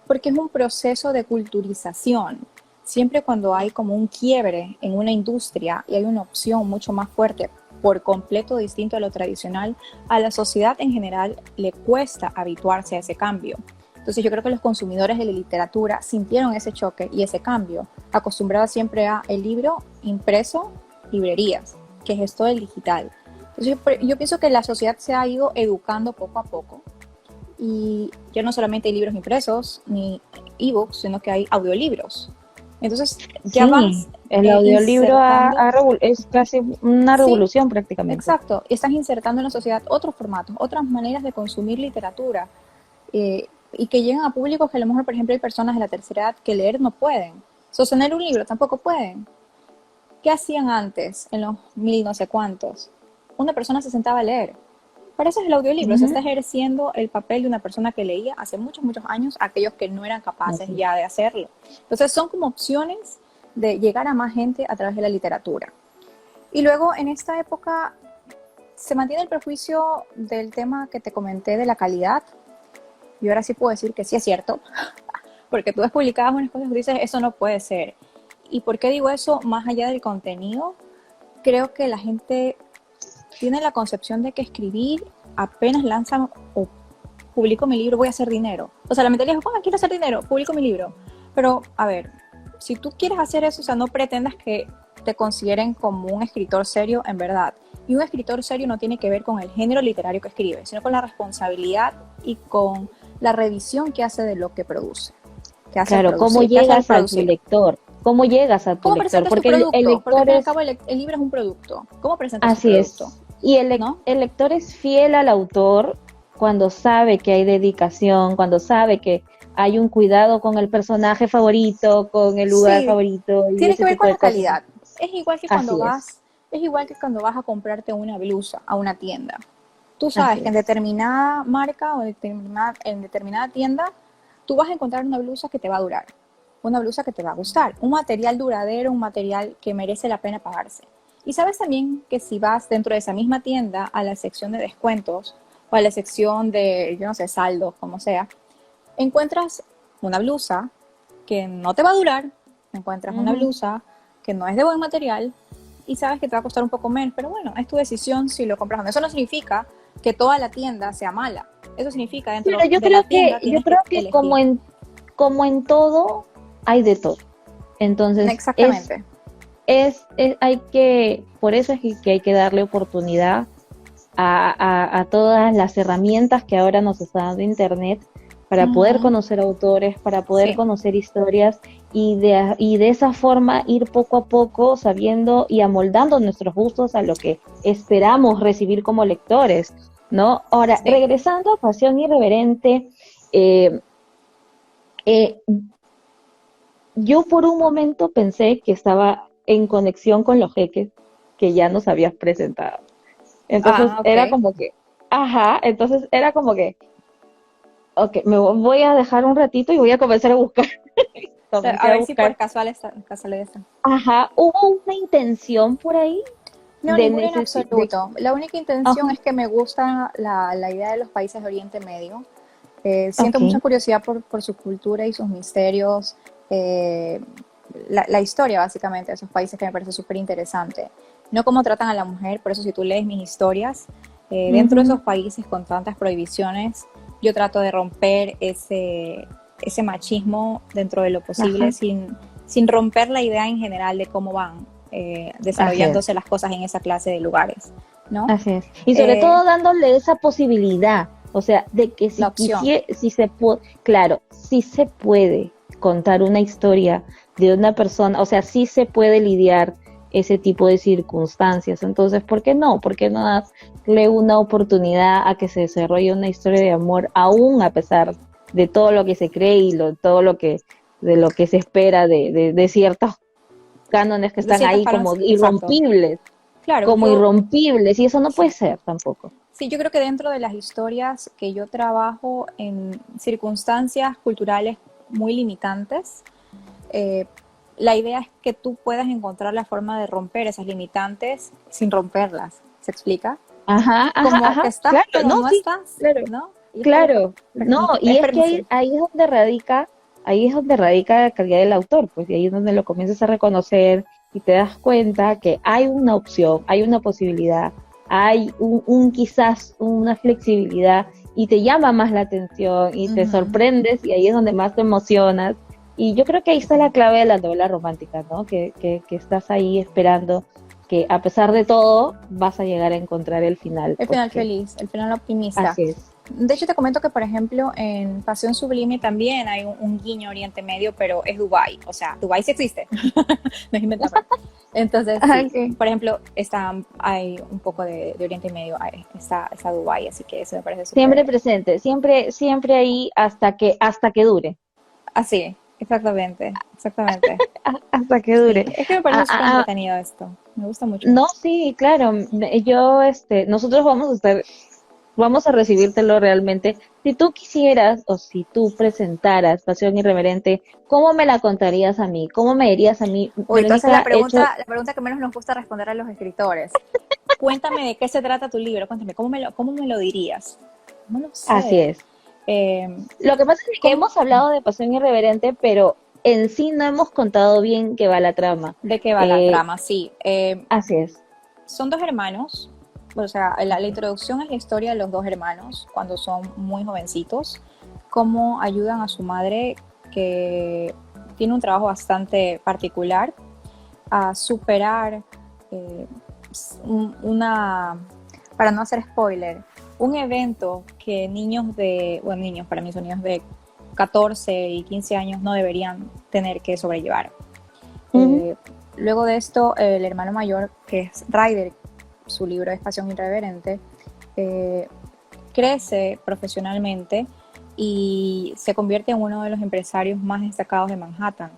porque es un proceso de culturización. Siempre cuando hay como un quiebre en una industria y hay una opción mucho más fuerte, por completo distinto a lo tradicional, a la sociedad en general le cuesta habituarse a ese cambio. Entonces yo creo que los consumidores de la literatura sintieron ese choque y ese cambio, acostumbrados siempre a el libro impreso, librerías, que es esto del digital. Entonces yo pienso que la sociedad se ha ido educando poco a poco y ya no solamente hay libros impresos ni ebooks, sino que hay audiolibros. Entonces ya vas Sí, el audiolibro insertando, es casi una sí, revolución prácticamente. exacto, estás insertando en la sociedad otros formatos, otras maneras de consumir literatura y que llegan a públicos que a lo mejor, por ejemplo, hay personas de la tercera edad que leer no pueden, sostener un libro tampoco pueden. ¿Qué hacían antes, en los mil no sé cuántos? Una persona se sentaba a leer. Para eso es el audiolibro, se está Ujú. ejerciendo el papel de una persona que leía hace muchos, muchos años a aquellos que no eran capaces Así ya de hacerlo. Entonces son como opciones de llegar a más gente a través de la literatura. Y luego en esta época se mantiene el prejuicio del tema que te comenté de la calidad. Y ahora sí puedo decir que sí es cierto, porque tú ves publicadas unas cosas y dices, eso no puede ser. ¿Y por qué digo eso? Más allá del contenido, creo que la gente tiene la concepción de que escribir apenas lanzan o publico mi libro voy a hacer dinero. O sea, la mentalidad es, quiero hacer dinero, publico mi libro. Pero, a ver, si tú quieres hacer eso, o sea, no pretendas que te consideren como un escritor serio en verdad. Y un escritor serio no tiene que ver con el género literario que escribe, sino con la responsabilidad y con la revisión que hace de lo que produce, que hace al claro, ¿cómo producir, que hace al llegas a tu producir. lector? ¿Cómo llegas a tu ¿Cómo lector? presentas tu Porque el producto? Porque al lector fin y al es, cabo el libro es un producto. ¿Cómo presentas tu así producto? es, y ¿No? el lector es fiel al autor cuando sabe que hay dedicación, cuando sabe que hay un cuidado con el personaje favorito, con el lugar Sí, favorito y tiene que ese ver tipo con de la cosas. calidad. Es igual que cuando Así es, vas, es igual que cuando vas a comprarte una blusa a una tienda. Tú sabes así que en es. determinada marca o en determinada tienda, tú vas a encontrar una blusa que te va a durar, una blusa que te va a gustar, un material duradero, un material que merece la pena pagarse. Y sabes también que si vas dentro de esa misma tienda a la sección de descuentos o a la sección de, yo no sé, saldos, como sea, encuentras una blusa que no te va a durar, encuentras una Ujú. blusa que no es de buen material y sabes que te va a costar un poco menos, pero bueno, es tu decisión si lo compras o no. Eso no significa que toda la tienda sea mala. Eso significa Pero dentro de la tienda yo tienes que creo que elegir. como en todo, hay de todo. Entonces, Exactamente. hay que, por eso es que hay que darle oportunidad a todas las herramientas que ahora nos está dando Internet para poder Uh-huh. conocer autores, para poder Sí, conocer historias y de esa forma ir poco a poco sabiendo y amoldando nuestros gustos a lo que esperamos recibir como lectores. ¿no? Ahora, Sí. regresando a Pasión Irreverente, eh, eh, yo por un momento pensé que estaba en conexión con los jeques que ya nos habías presentado. Entonces Ah, ok. era como que, ajá, entonces era como que, ok, voy a dejar un ratito y voy a comenzar a buscar. A Comencé a ver si por buscar. casualidad está. Ajá, hubo una intención por ahí No, de ninguna en necesidad. absoluto. La única Ajá, intención es que me gusta la idea de los países de Oriente Medio. Siento ok, mucha curiosidad por su cultura y sus misterios, eh, la historia básicamente de esos países que me parece súper interesante. No cómo tratan a la mujer, por eso si tú lees mis historias, dentro de ujú, esos países con tantas prohibiciones, yo trato de romper ese machismo dentro de lo posible ajá, sin romper la idea en general de cómo van así es. desarrollándose las cosas en esa clase de lugares, ¿no? Así es. Y sobre Eh, todo dándole esa posibilidad, o sea, de que la si opción. quisiera, si se puede, claro, si se puede contar una historia de una persona, o sea, sí se puede lidiar ese tipo de circunstancias. Entonces, ¿por qué no? ¿Por qué no darle una oportunidad a que se desarrolle una historia de amor, aún a pesar de todo lo que se cree y todo lo que, de lo que se espera de ciertos cánones que De están ciertas ahí caras, como exacto. irrompibles? Claro, Como irrompibles, y eso no puede ser tampoco. sí, yo creo que dentro de las historias que yo trabajo en circunstancias culturales muy limitantes, eh, la idea es que tú puedas encontrar la forma de romper esas limitantes sin romperlas. ¿Se explica? Ajá, ajá, Como que ajá, estás, claro, pero no, no sí, estás, claro, ¿no? Y es como, claro, no, y es es que permisible. ahí ahí es donde radica la calidad del autor, pues, y ahí es donde lo comienzas a reconocer y te das cuenta que hay una opción, hay una posibilidad, hay quizás una flexibilidad y te llama más la atención y te Ujú. sorprendes y ahí es donde más te emocionas. Y yo creo que ahí está la clave de la novela romántica, ¿no? Que estás ahí esperando que a pesar de todo vas a llegar a encontrar el final, El pues final que feliz, el final optimista. así es. De hecho, te comento que, por ejemplo, en Pasión Sublime también hay un guiño a Oriente Medio, pero es Dubái. O sea, Dubái sí existe. No es inventarlo. Entonces, Ah, sí. okay. Por ejemplo, hay un poco de Oriente Medio, está Dubái, así que eso me parece Siempre súper. presente, siempre, siempre ahí hasta que dure, Así, exactamente, exactamente. hasta que dure. Sí, es que me Ah, parece súper ah, ah, entretenido esto. Me gusta mucho. no, sí, claro, yo, nosotros vamos a recibírtelo realmente. Si tú quisieras o si tú presentaras Pasión Irreverente, ¿cómo me la contarías a mí? ¿Cómo me dirías a mí, Uy, entonces Verónica, hecho, la pregunta que menos nos gusta responder a los escritores. Cuéntame de qué se trata tu libro, cuéntame, cómo me lo dirías? No lo así sé. es? Eh, Lo que pasa es que ¿Cómo? hemos hablado de Pasión Irreverente, pero en sí no hemos contado bien qué va la trama. ¿De qué va la Eh, trama? Sí. así es. Son dos hermanos. O sea, la introducción es la historia de los dos hermanos cuando son muy jovencitos. Cómo ayudan a su madre, que tiene un trabajo bastante particular, a superar eh, una, para no hacer spoiler, un evento que niños, para mí son niños de 14 y 15 años no deberían tener que sobrellevar. Ujú, Eh, Luego de esto, el hermano mayor, que es Ryder, su libro es Pasión Irreverente, eh, crece profesionalmente y se convierte en uno de los empresarios más destacados de Manhattan.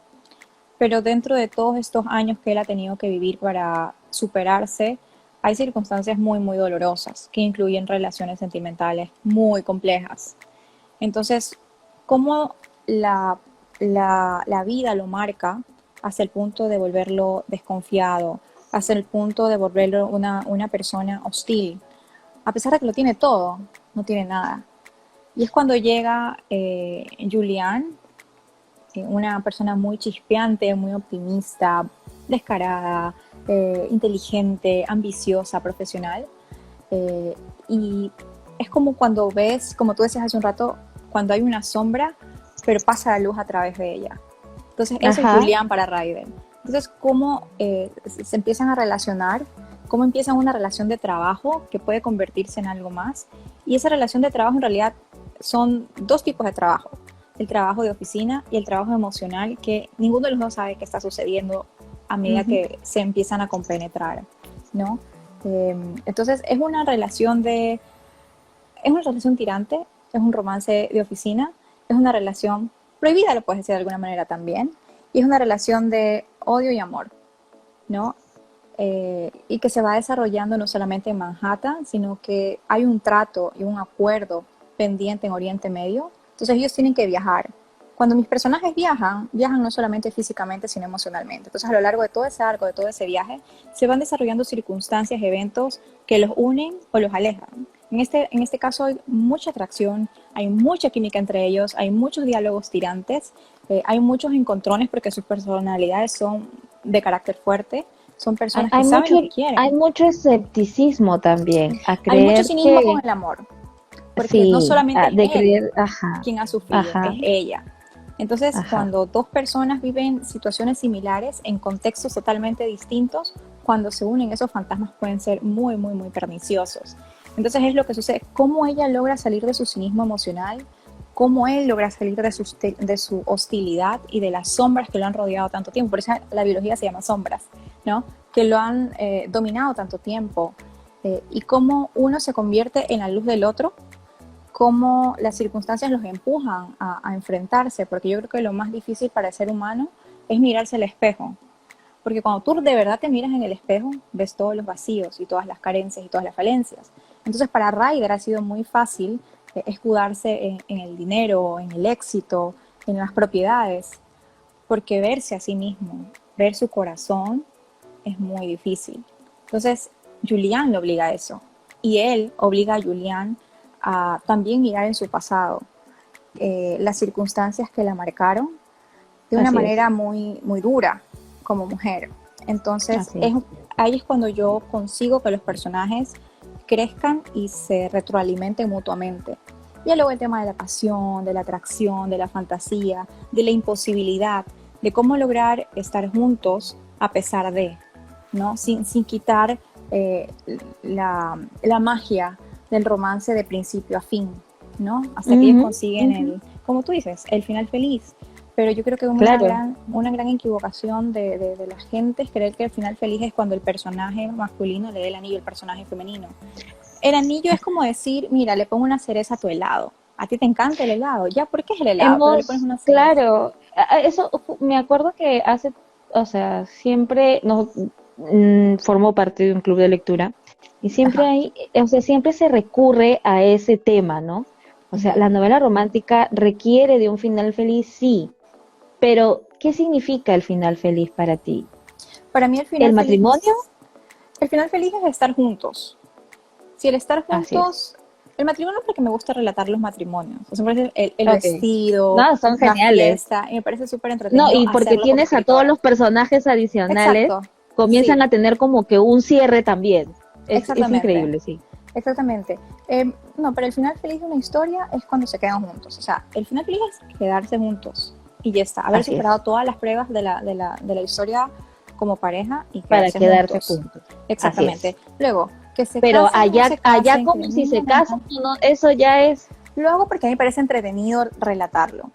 Pero dentro de todos estos años que él ha tenido que vivir para superarse, hay circunstancias muy, muy dolorosas que incluyen relaciones sentimentales muy complejas. Entonces, cómo la vida lo marca hasta el punto de volverlo desconfiado, hasta el punto de volverlo una persona hostil. A pesar de que lo tiene todo, no tiene nada. Y es cuando llega Julian, una persona muy chispeante, muy optimista, descarada, inteligente, ambiciosa, profesional. eh, y es como cuando ves, como tú decías hace un rato, cuando hay una sombra, pero pasa la luz a través de ella. Entonces, eso es ajá, Julián para Raiden. Entonces, cómo se empiezan a relacionar, cómo empiezan una relación de trabajo que puede convertirse en algo más. Y esa relación de trabajo en realidad son dos tipos de trabajo: el trabajo de oficina y el trabajo emocional, que ninguno de los dos sabe qué está sucediendo a medida ujú, que se empiezan a compenetrar, ¿no? Entonces es una relación de es una relación tirante, es un romance de oficina, es una relación prohibida, lo puedes decir de alguna manera también, y es una relación de odio y amor, ¿no? Y que se va desarrollando no solamente en Manhattan, sino que hay un trato y un acuerdo pendiente en Oriente Medio. Entonces ellos tienen que viajar. Cuando mis personajes viajan, viajan no solamente físicamente, sino emocionalmente. Entonces a lo largo de todo ese arco, de todo ese viaje, se van desarrollando circunstancias, eventos que los unen o los alejan. En este caso hay mucha atracción, hay mucha química entre ellos, hay muchos diálogos tirantes, hay muchos encontrones porque sus personalidades son de carácter fuerte, son personas que saben lo que Hay quieren. mucho escepticismo también, a Hay mucho creer cinismo con que el amor, porque no sí, solamente es de él creer, ajá, quien ha sufrido, ajá, es ella. Entonces, ajá. cuando dos personas viven situaciones similares en contextos totalmente distintos, cuando se unen esos fantasmas pueden ser muy, muy, muy perniciosos. Entonces es lo que sucede, cómo ella logra salir de su cinismo emocional, cómo él logra salir de su hostilidad y de las sombras que lo han rodeado tanto tiempo. Por eso la biología se llama sombras, ¿no? Que lo han dominado tanto tiempo. Y cómo uno se convierte en la luz del otro, cómo las circunstancias los empujan a enfrentarse, porque yo creo que lo más difícil para el ser humano es mirarse al espejo, porque cuando tú de verdad te miras en el espejo, ves todos los vacíos y todas las carencias y todas las falencias. Entonces para Ryder ha sido muy fácil escudarse en el dinero, en el éxito, en las propiedades, porque verse a sí mismo, ver su corazón, es muy difícil. Entonces Julian lo obliga a eso, y él obliga a Julian a también mirar en su pasado las circunstancias que la marcaron de una Así es, manera muy, muy dura como mujer. Entonces, así es. ahí es cuando yo consigo que los personajes crezcan y se retroalimenten mutuamente. Y luego el tema de la pasión, de la atracción, de la fantasía, de la imposibilidad, de cómo lograr estar juntos a pesar de, ¿no? Sin quitar la magia del romance de principio a fin, ¿no? Hasta que ellos Ujú, consiguen ujú. como tú dices, el final feliz. Pero yo creo que Claro. una gran equivocación de la gente es creer que el final feliz es cuando el personaje masculino le dé el anillo al personaje femenino. El anillo es como decir, mira, le pongo una cereza a tu helado. A ti te encanta el helado. Ya, ¿por qué es el helado? Pero le pones una cereza. Claro, eso me acuerdo que hace, o sea, siempre nos formó parte de un club de lectura y siempre Ajá. hay, o sea, siempre se recurre a ese tema, ¿no? O sea, Uh-huh. la novela romántica requiere de un final feliz, sí, pero ¿qué significa el final feliz para ti? Para mí ¿El matrimonio? el final feliz es estar juntos. Si el estar Así es. juntos, el matrimonio porque me gusta relatar los matrimonios. O sea, me parece el Okay. vestido, No, son la geniales. fiesta, y me parece súper No, entretenido y porque hacerlo como tienes a todos escritora. los personajes adicionales, Exacto, comienzan sí, a tener como que un cierre también. Es exactamente. increíble, sí. Exactamente. No, pero el final feliz de una historia es cuando se quedan juntos. O sea, el final feliz es quedarse juntos y ya está. Haber Así superado es, todas las pruebas de la historia como pareja y para quedarse quedarse juntos. juntos. Así Exactamente. es. Luego, que se Pero casen o no se allá casen, que como si se no, casan, no, eso ya es. lo hago porque a mí me parece entretenido relatarlo.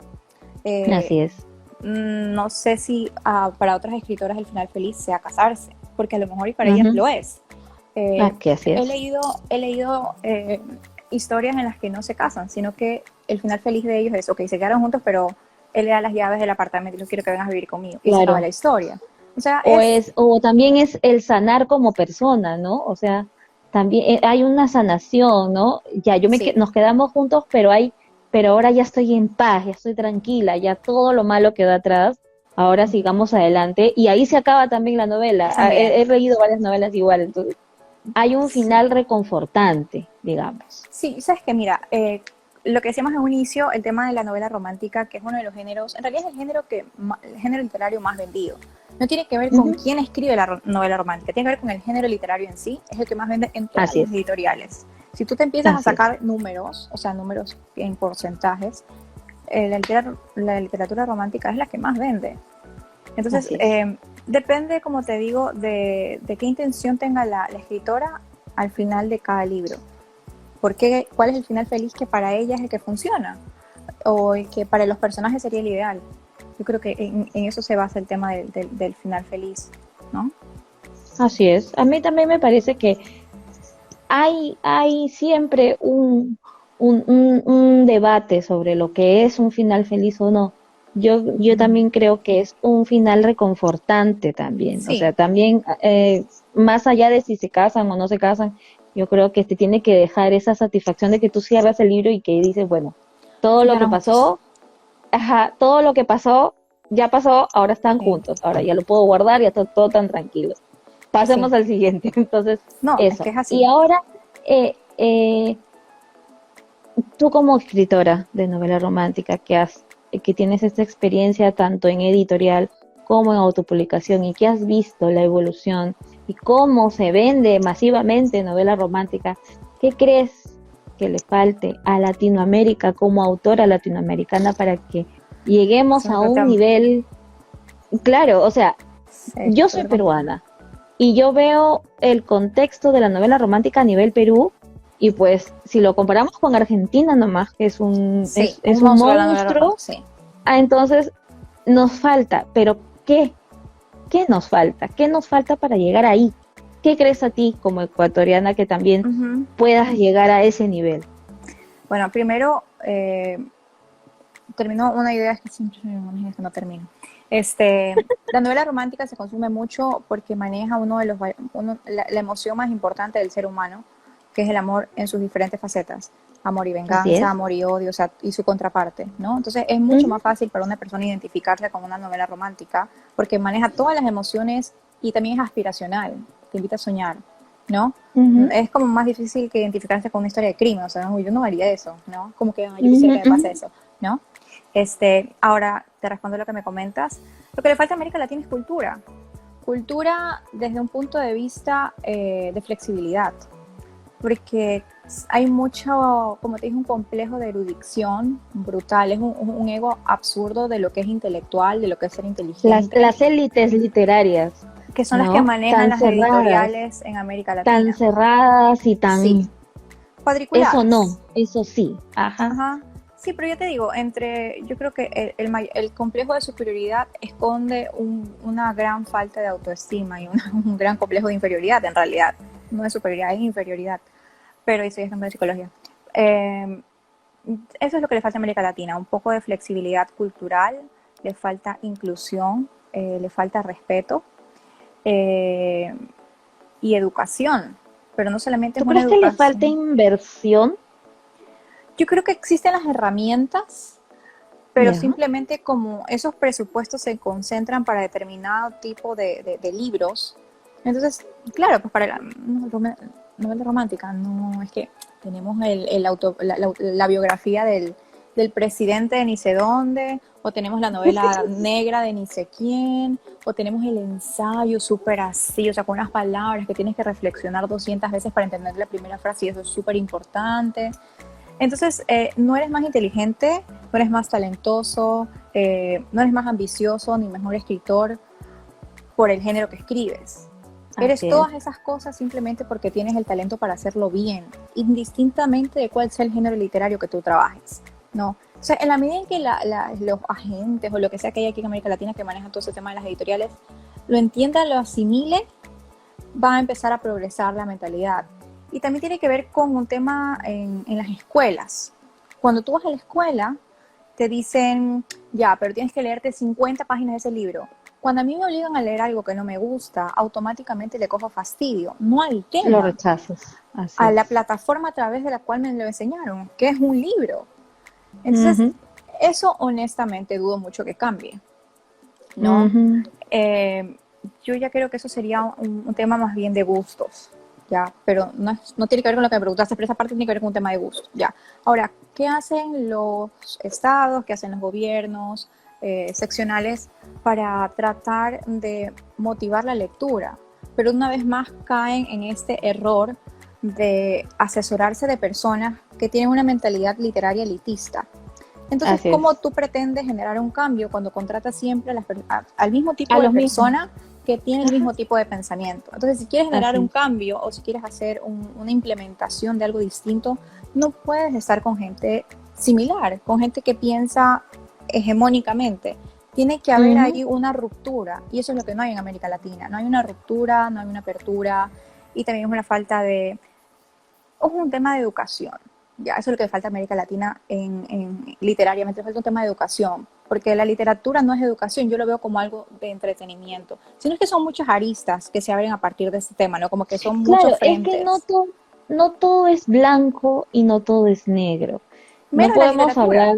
Eh, Así es. no sé si para otras escritoras el final feliz sea casarse, porque a lo mejor y para ellas Ujú. lo es. Eh, Aquí así he es. leído, he leído historias en las que no se casan, sino que el final feliz de ellos es, ok, se quedaron juntos, pero él le da las llaves del apartamento y yo quiero que vengas a vivir conmigo. Y se acaba la Claro. historia. O sea, es O también es el sanar como persona, ¿no? O sea, también hay una sanación, ¿no? Ya, sí, nos quedamos juntos, pero ahora ya estoy en paz, ya estoy tranquila, ya todo lo malo quedó atrás, ahora sigamos adelante, y ahí se acaba también la novela. también. He leído varias novelas igual, entonces hay un Sí, final reconfortante, digamos. sí, sabes que mira, lo que decíamos en un inicio, el tema de la novela romántica, que es uno de los géneros, en realidad es el género el género literario más vendido. No tiene que ver con Ujú. quién escribe la novela romántica, tiene que ver con el género literario en sí, es el que más vende en todas Así las es, editoriales. Si tú te empiezas a así es, sacar números, o sea, números en porcentajes, la literatura romántica es la que más vende. Entonces, así es. depende, como te digo, de qué intención tenga la escritora al final de cada libro. ¿Cuál es el final feliz que para ella es el que funciona? O el que para los personajes sería el ideal. Yo creo que en eso se basa el tema del final feliz, ¿no? Así es. A mí también me parece que hay siempre un debate sobre lo que es un final feliz o no. Yo Ujú. también creo que es un final reconfortante también. O Sí, sea, también, más allá de si se casan o no se casan, yo creo que te tiene que dejar esa satisfacción de que tú cierras el libro y que dices, bueno, todo lo que llegaron juntos. pasó, ajá, todo lo que pasó, ya pasó, ahora están Sí, juntos, ahora ya lo puedo guardar, ya está todo tan tranquilo. sí. Pasemos al siguiente. Entonces, No, es que eso. es así. Y ahora, eh, eh, tú como escritora de novela romántica que tienes esta experiencia tanto en editorial como en autopublicación y que has visto la evolución y cómo se vende masivamente novela romántica, ¿qué crees que le falte a Latinoamérica como autora latinoamericana para que Es lleguemos a otro un tema. nivel, claro, o sea, Sí, yo soy súper complejo. peruana y yo veo el contexto de la novela romántica a nivel Perú y pues si lo comparamos con Argentina nomás, que es Sí, un es un monstruo de la novela monstruo, romántica, sí. entonces nos falta, pero ¿qué? ¿Qué nos falta? ¿Qué nos falta para llegar ahí? ¿Qué crees a ti como ecuatoriana que también Ujú. puedas llegar a ese nivel? Bueno, primero, terminó una idea que siempre que no termino. La novela romántica se consume mucho porque maneja uno de los, la emoción más importante del ser humano, que es el amor en sus diferentes facetas. Amor y Así venganza, es. amor y odio, o sea, y su contraparte, ¿no? Entonces es mucho Ujú, más fácil para una persona identificarse con una novela romántica porque maneja todas las emociones y también es aspiracional, te invita a soñar, ¿no? ujú, Es como más difícil que identificarse con una historia de crimen, o sea, no, yo no haría eso, ¿no? Como que yo quisiera ujú, que me ujú. pase eso, ¿no? Ahora te respondo lo que me comentas. Lo que le falta a América Latina es cultura. Cultura desde un punto de vista de flexibilidad, porque hay mucho, como te dije, un complejo de erudición brutal, es un ego absurdo de lo que es intelectual, de lo que es ser inteligente, Las élites literarias, que son las que ¿no? manejan las editoriales en América Tan Latina. cerradas y Sí, tan, eso cuadriculadas. no, eso sí, ajá, Ajá. Sí, pero yo te digo, yo creo que el complejo de superioridad esconde una gran falta de autoestima y un gran complejo de inferioridad en realidad. No es superioridad, es inferioridad. Pero eso ya es de psicología. Eh, Eso es lo que le falta a América Latina, un poco de flexibilidad cultural, le falta inclusión, le falta respeto eh, y educación. Pero no solamente es ¿tú una crees que le falta educación. inversión? Yo creo que existen las herramientas, pero Ya, simplemente como esos presupuestos se concentran para determinado tipo de libros, entonces, claro, pues para la novela romántica, no es que tenemos la biografía del presidente de ni sé dónde, o tenemos la novela negra de ni sé quién, o tenemos el ensayo súper así, o sea, con unas palabras que tienes que reflexionar 200 veces para entender la primera frase y eso es súper importante. Entonces, no eres más inteligente, no eres más talentoso, no eres más ambicioso ni mejor escritor por el género que escribes. Eres así es. todas esas cosas simplemente porque tienes el talento para hacerlo bien, indistintamente de cuál sea el género literario que tú trabajes, ¿no? O sea, en la medida en que los agentes o lo que sea que hay aquí en América Latina que manejan todo ese tema de las editoriales lo entiendan, lo asimilen, va a empezar a progresar la mentalidad. Y también tiene que ver con un tema en las escuelas. Cuando tú vas a la escuela, te dicen, ya, pero tienes que leerte 50 páginas de ese libro. Cuando a mí me obligan a leer algo que no me gusta, automáticamente le cojo fastidio, no al Lo tema, rechazas, así a la es. plataforma a través de la cual me lo enseñaron, que es un libro. Entonces, Ujú, eso honestamente dudo mucho que cambie, ¿no? ujú. Eh, yo ya creo que eso sería un tema más bien de gustos, ya, pero no tiene que ver con lo que me preguntaste, pero esa parte tiene que ver con un tema de gustos, ya. Ahora, ¿qué hacen los estados, qué hacen los gobiernos seccionales para tratar de motivar la lectura? Pero una vez más caen en este error de asesorarse de personas que tienen una mentalidad literaria elitista. Entonces, Así ¿cómo es. tú pretendes generar un cambio cuando contratas siempre al mismo A tipo de los mismos. persona que tiene el Ajá, mismo tipo de pensamiento? Entonces, si quieres generar así un es. cambio o si quieres hacer una implementación de algo distinto, no puedes estar con gente similar, con gente que piensa hegemónicamente. Tiene que haber Ujú. ahí una ruptura y eso es lo que no hay en América Latina. No hay una ruptura, no hay una apertura y también es una falta de... Es un tema de educación. Ya, eso es lo que le falta a América Latina literariamente, le falta un tema de educación, porque la literatura no es educación, yo lo veo como algo de entretenimiento, sino es que son muchas aristas que se abren a partir de este tema, ¿no? Como que son Claro, muchos es que frentes, no todo es blanco y no todo es negro. No menos la podemos literatura. hablar,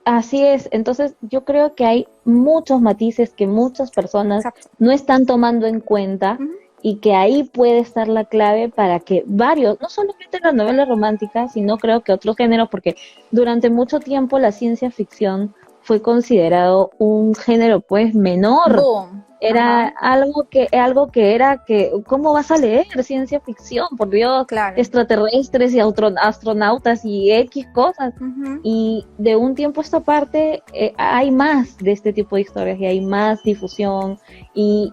así es. Entonces, yo creo que hay muchos matices que muchas personas Exacto. no están tomando en cuenta Ujú. y que ahí puede estar la clave para que varios, no solamente la novela romántica, sino creo que otros géneros, porque durante mucho tiempo la ciencia ficción fue considerado un género pues menor. Boom. Era Ajá, algo que era que, ¿cómo vas a leer ciencia ficción? Por Dios, claro. extraterrestres y astronautas y X cosas. Ujú. Y de un tiempo a esta parte hay más de este tipo de historias y hay más difusión y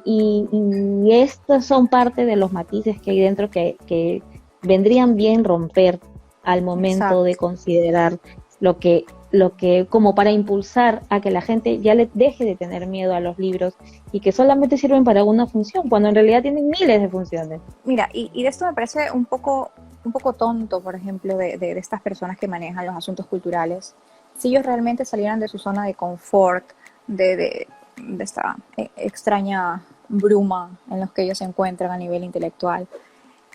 estos son parte de los matices que hay dentro que vendrían bien romper al momento de Exacto. considerar lo que como para impulsar a que la gente ya le deje de tener miedo a los libros y que solamente sirven para una función, cuando en realidad tienen miles de funciones. Mira, y de esto me parece un poco tonto, por ejemplo, de estas personas que manejan los asuntos culturales. Si ellos realmente salieran de su zona de confort, de esta extraña bruma en los que ellos se encuentran a nivel intelectual,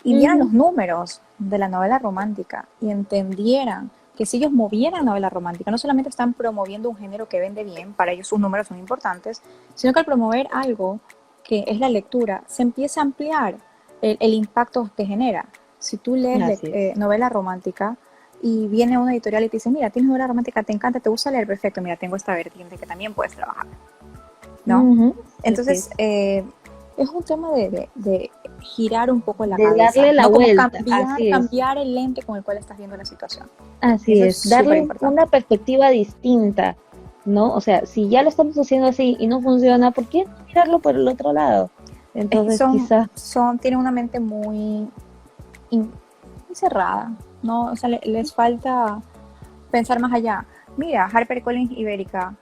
y vieran Ujú. los números de la novela romántica y entendieran que si ellos movieran novela romántica, no solamente están promoviendo un género que vende bien, para ellos sus números son importantes, sino que al promover algo que es la lectura, se empieza a ampliar el impacto que genera. Si tú lees Así es. novela romántica y viene una editorial y te dice, mira, tienes novela romántica, te encanta, te gusta leer, perfecto, mira, tengo esta vertiente que también puedes trabajar, ¿no? Ujú. Así Entonces, es. es un tema de girar un poco la De cabeza, darle la ¿no? Como vuelta, así es. cambiar el lente con el cual estás viendo la situación. Y Así eso es es, súper darle importante. una perspectiva distinta, ¿no? O sea, si ya lo estamos haciendo así y no funciona, ¿por qué no mirarlo por el otro lado? Es que Entonces, quizás, tienen una mente muy cerrada, ¿no? O sea, les falta pensar más allá. Mira, HarperCollins Ibérica,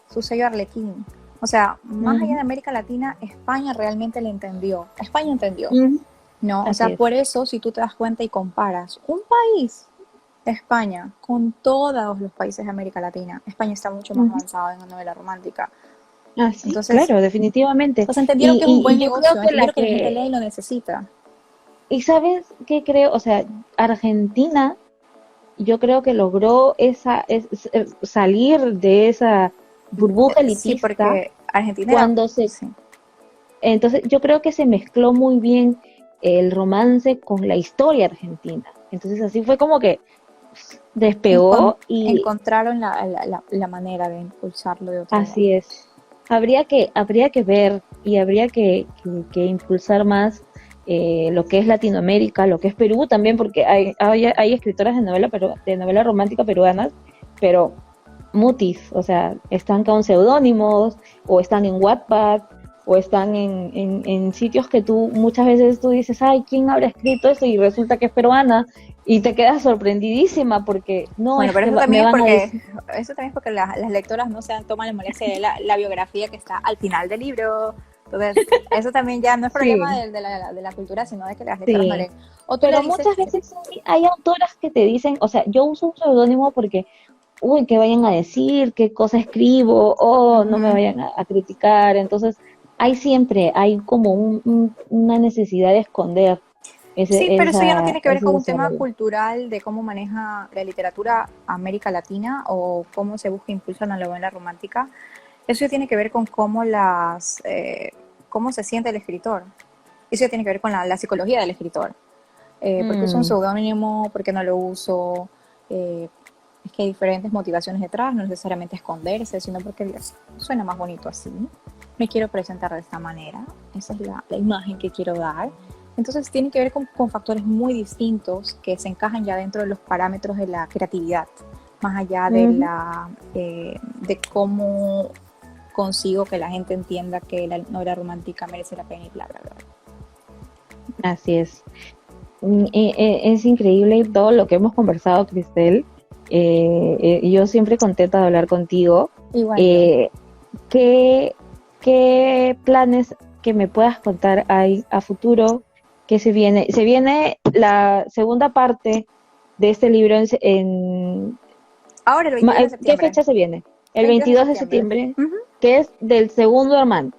su sello Arlequín. O sea, más allá ujú, de América Latina, España realmente le entendió. España entendió, ujú, ¿no? O así sea, es. por eso, si tú te das cuenta y comparas un país, España, con todos los países de América Latina, España está mucho más Ujú. avanzado en la novela romántica. Ah, sí, Entonces, claro, definitivamente. pues entendieron Y, que es un y, buen y yo creo negocio, que entendieron que la gente lee y lo necesita. y sabes qué creo, o sea, Argentina, yo creo que logró salir de esa burbuja Sí, elitista porque Argentina era, cuando sí, entonces yo creo que se mezcló muy bien el romance con la historia argentina. Entonces así fue como que despegó y encontraron la manera de impulsarlo de otro modo. así es. Habría que ver y habría que impulsar más lo que es Latinoamérica, lo que es Perú también, porque hay escritoras de novela romántica peruanas, pero mutis, o sea, están con seudónimos o están en Wattpad o están en sitios que tú muchas veces tú dices, ay, ¿quién habrá escrito eso? Y resulta que es peruana y te quedas sorprendidísima porque no Bueno, es pero que me van a decir, eso también es porque las lectoras no se toman la molestia de la biografía que está al final del libro. Entonces, eso también ya no es problema sí, de la cultura, sino de que las lectoras no sí. leen. O tú le Pero dices, muchas veces hay autoras que te dicen, o sea, yo uso un seudónimo porque uy, que vayan a decir, qué cosa escribo, o no me ujú. vayan a criticar. Entonces, hay como una necesidad de esconder Sí, pero eso ya no tiene que ver ese con un tema desarrollo. cultural de cómo maneja la literatura América Latina o cómo se busca impulsar la novela romántica. Eso ya tiene que ver con cómo se siente el escritor. Eso ya tiene que ver con la psicología del escritor. Porque uso un Mm, seudónimo, porque no lo uso. Eh, es que hay diferentes motivaciones detrás, no necesariamente esconderse, sino porque suena más bonito así. Me quiero presentar de esta manera, esa es la imagen que quiero dar. Entonces tiene que ver con factores muy distintos que se encajan ya dentro de los parámetros de la creatividad, más allá ujú, de cómo consigo que la gente entienda que la novela romántica merece la pena y bla, bla, bla. así es. Es increíble todo lo que hemos conversado, Cristel. Yo siempre contenta de hablar contigo. Igual yo. Eh, ¿qué, qué planes que me puedas contar hay a futuro? ¿Qué se viene? Se viene la segunda parte de este libro Ahora el 22 de ¿qué septiembre. fecha se viene? El 22 de 22 de septiembre. septiembre, Ujú. que es del segundo hermano.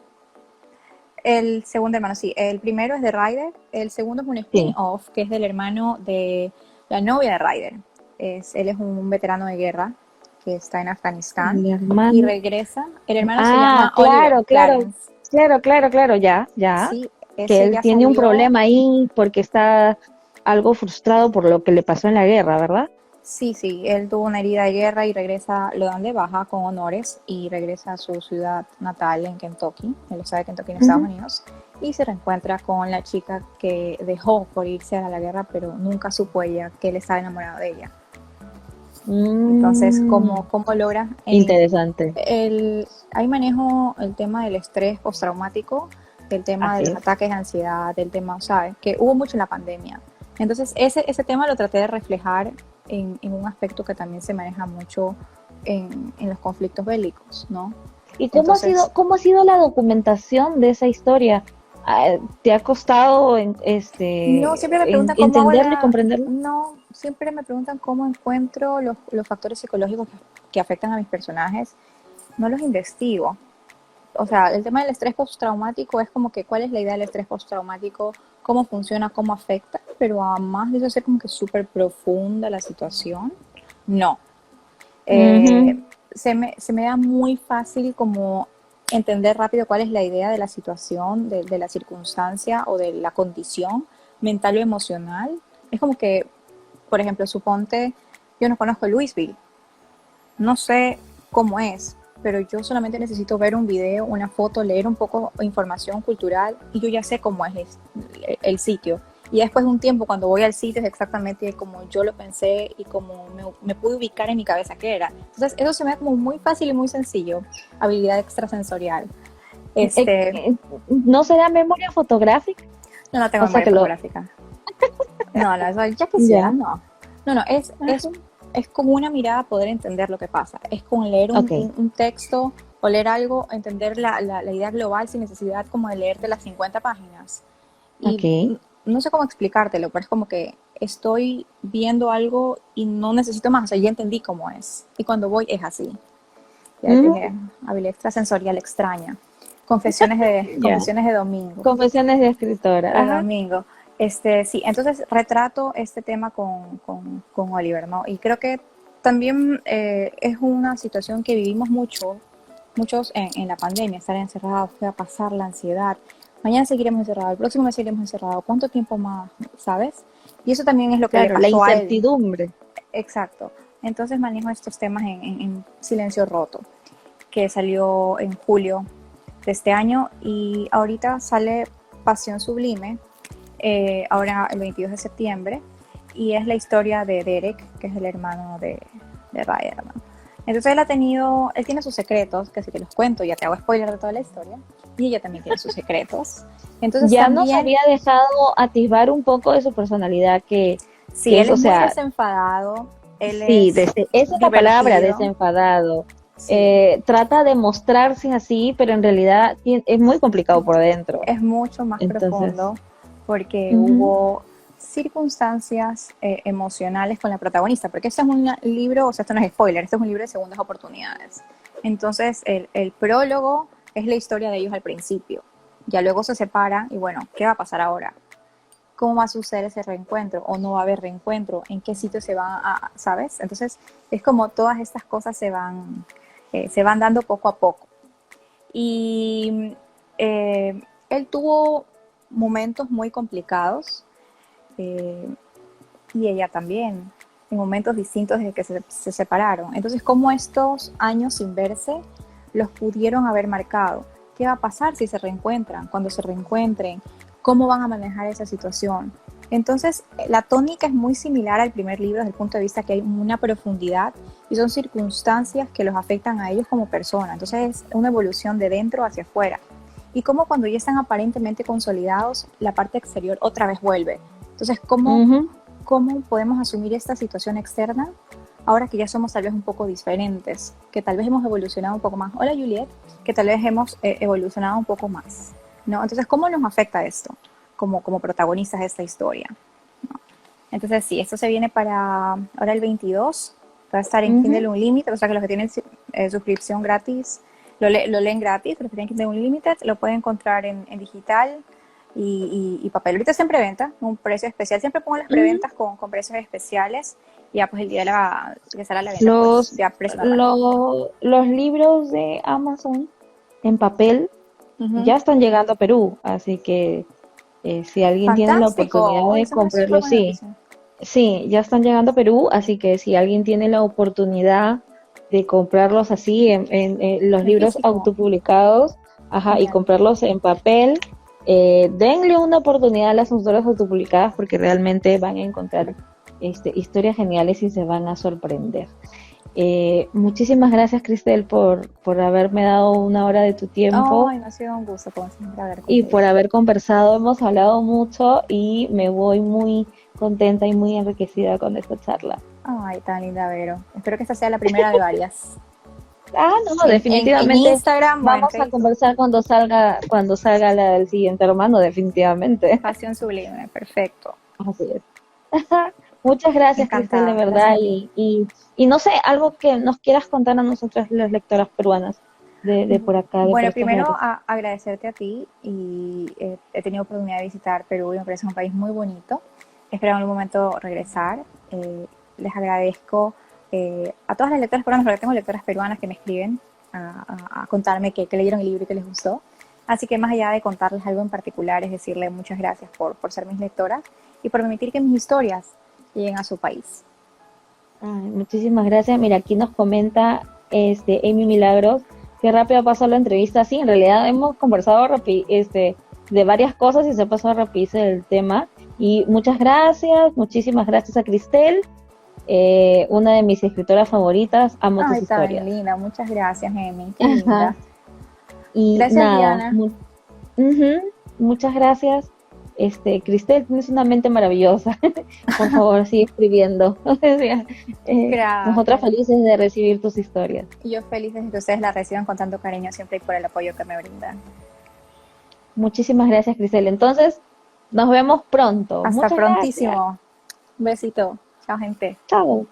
El segundo hermano, sí. El primero es de Ryder. El segundo es un Sí. spin-off que es del hermano de la novia de Ryder. Él es un veterano de guerra que está en Afganistán El y hermano. regresa. El hermano se Ah, llama Oliver claro, claro, Clarence. claro, claro, claro, ya, ya. Sí, Que ese él ya tiene un salió. problema ahí porque está algo frustrado por lo que le pasó en la guerra, ¿verdad? Sí, sí, él tuvo una herida de guerra y regresa, lo dan de baja con honores y regresa a su ciudad natal en Kentucky, en el estado de Kentucky en Estados Ujú. Unidos, y se reencuentra con la chica que dejó por irse a la guerra, pero nunca supo ella que él estaba enamorado de ella. Entonces, Mm, ¿cómo logra? interesante. Ahí manejo el tema del estrés postraumático, el tema de Así los es. ataques de ansiedad, el tema, ¿sabes? Que hubo mucho en la pandemia. Entonces, ese tema lo traté de reflejar en un aspecto que también se maneja mucho en los conflictos bélicos, ¿no? ¿Y Entonces, cómo ha sido la documentación de esa historia? Ah, ¿te ha costado no, siempre me preguntan cómo hago entenderlo y comprenderlo? No, siempre me preguntan cómo encuentro los factores psicológicos que afectan a mis personajes. No los investigo. O sea, el tema del estrés postraumático es como que cuál es la idea del estrés postraumático, cómo funciona, cómo afecta, pero además de eso ser como que súper profunda la situación, no. Eh, Ujú. se me da muy fácil como entender rápido cuál es la idea de la situación, de la circunstancia o de la condición mental o emocional. Es como que, por ejemplo, suponte, yo no conozco Louisville, no sé cómo es, pero yo solamente necesito ver un video, una foto, leer un poco de información cultural y yo ya sé cómo es el sitio. Y después de un tiempo, cuando voy al sitio, es exactamente como yo lo pensé y como me pude ubicar en mi cabeza que era. Entonces, eso se me da como muy fácil y muy sencillo. Habilidad extrasensorial. Este, ¿No será memoria fotográfica? no tengo O sea memoria que lo... fotográfica. No, eso ya quisiera, Ya. no. No, Ajá. es con una mirada poder entender lo que pasa. Es con leer Ok, un texto o leer algo, entender la idea global sin necesidad como de leerte las 50 páginas. Y ok. no sé cómo explicártelo, pero es como que estoy viendo algo y no necesito más. O sea, ya entendí cómo es. Y cuando voy es así. Ya te Mm, dije, habilidad extrasensorial extraña. ya. Confesiones de domingo Confesiones de escritora. de Ajá. domingo. Sí, entonces retrato este tema con Oliver, ¿no? Y creo que también es una situación que vivimos muchos en la pandemia, estar encerrados, qué va a pasar, la ansiedad. Mañana seguiremos encerrados, el próximo mes seguiremos encerrados, ¿cuánto tiempo más, sabes? Y eso también es lo que le Claro, la pasó a él. incertidumbre. Exacto. Entonces manejo estos temas en Silencio Roto, que salió en julio de este año y ahorita sale Pasión Sublime, ahora el 22 de septiembre, y es la historia de Derek, que es el hermano de Ryder, ¿no? Entonces él tiene sus secretos, que si te los cuento ya te hago spoiler de toda la historia, y ella también tiene sus secretos. Entonces Ya nos también, había dejado atisbar un poco de su personalidad sí, que él es, o es muy sea, desenfadado, él sí, es esa es la palabra, divertido, desenfadado. sí, Trata de mostrarse así, pero en realidad es muy complicado por dentro. es mucho más Entonces, profundo porque ujú, hubo circunstancias emocionales con la protagonista, porque este es un libro, o sea, esto no es spoiler, este es un libro de segundas oportunidades. Entonces, el prólogo es la historia de ellos al principio, ya luego se separan y bueno, ¿qué va a pasar ahora? ¿Cómo va a suceder ese reencuentro? ¿O no va a haber reencuentro? ¿En qué sitio se van a, sabes? Entonces, es como todas estas cosas se van dando poco a poco. Y él tuvo momentos muy complicados eh, y ella también, en momentos distintos desde que se separaron. Entonces, ¿cómo estos años sin verse los pudieron haber marcado? ¿Qué va a pasar si se reencuentran? Cuando se reencuentren, ¿cómo van a manejar esa situación? Entonces, la tónica es muy similar al primer libro desde el punto de vista que hay una profundidad y son circunstancias que los afectan a ellos como personas. Entonces, es una evolución de dentro hacia afuera. Y como cuando ya están aparentemente consolidados, la parte exterior otra vez vuelve. Entonces, ujú. cómo podemos asumir esta situación externa ahora que ya somos tal vez un poco diferentes, que tal vez hemos evolucionado un poco más? Hola Juliet, que tal vez hemos evolucionado un poco más, ¿no? Entonces, ¿cómo nos afecta esto como protagonistas de esta historia? ¿No? Entonces sí, esto se viene para ahora el 22, va a estar en Ujú. Kindle Unlimited, o sea que los que tienen suscripción gratis lo leen gratis, los que tienen Kindle Unlimited lo pueden encontrar en digital y papel. Ahorita está en preventa, un precio especial, siempre pongo las Ujú. preventas con precios especiales y ya pues el día de que sale a la venta pues Los, ya precio normal. los libros de Amazon en papel Ujú. ya están llegando a Perú, así que si alguien tiene la Fantástico, oportunidad oye, de esa es una súper comprarlo, buena sí, noticia. sí, ya están llegando a Perú, así que si alguien tiene la oportunidad de comprarlos así en los En libros físico, autopublicados, ajá, y genial. comprarlos en papel, denle una oportunidad a las autoras autopublicadas porque realmente van a encontrar historias geniales y se van a sorprender. Muchísimas gracias, Cristel, por haberme dado una hora de tu tiempo Ay, me ha sido un gusto, como siempre, hablar y por contigo. haber conversado. Hemos hablado mucho y me voy muy contenta y muy enriquecida con esta charla. Ay, tan linda, Vero. Espero que esta sea la primera de varias. Ah, no, En definitivamente Instagram o en vamos a Facebook. conversar cuando salga la del siguiente romano, definitivamente. Pasión Sublime, perfecto. Así es. Muchas gracias, Cristel, de Encantada. verdad. Gracias a ti. Y no sé, algo que nos quieras contar a nosotras, las lectoras peruanas de por acá, de por Bueno, estos primero lares. agradecerte a ti y he tenido oportunidad de visitar Perú y me parece un país muy bonito. Espero en algún momento regresar. Les agradezco a todas las lectoras peruanas, porque tengo lectoras peruanas que me escriben a contarme que leyeron el libro y que les gustó. Así que más allá de contarles algo en particular, es decirle muchas gracias por ser mis lectoras y por permitir que mis historias lleguen a su país. Ay, muchísimas gracias. Mira, aquí nos comenta Amy Milagros, que rápido pasó la entrevista. Sí, en realidad hemos conversado de varias cosas y se ha pasado rapidísimo el tema. Y muchas gracias, muchísimas gracias a Cristel, una de mis escritoras favoritas. Amo tus Ay, tan historias. linda. Muchas gracias, Emi. Qué Ajá. linda. Y Gracias, nada, Diana. ujú, muchas gracias. Cristel, tienes una mente maravillosa. Por favor, sigue escribiendo. O sea, nosotras Gracias. felices de recibir tus historias. Y yo feliz de que ustedes la reciban con tanto cariño siempre y por el apoyo que me brindan. Muchísimas gracias, Cristel. Entonces, nos vemos pronto. Hasta Muchas gracias. prontísimo. Un besito. Chao, gente. Chao.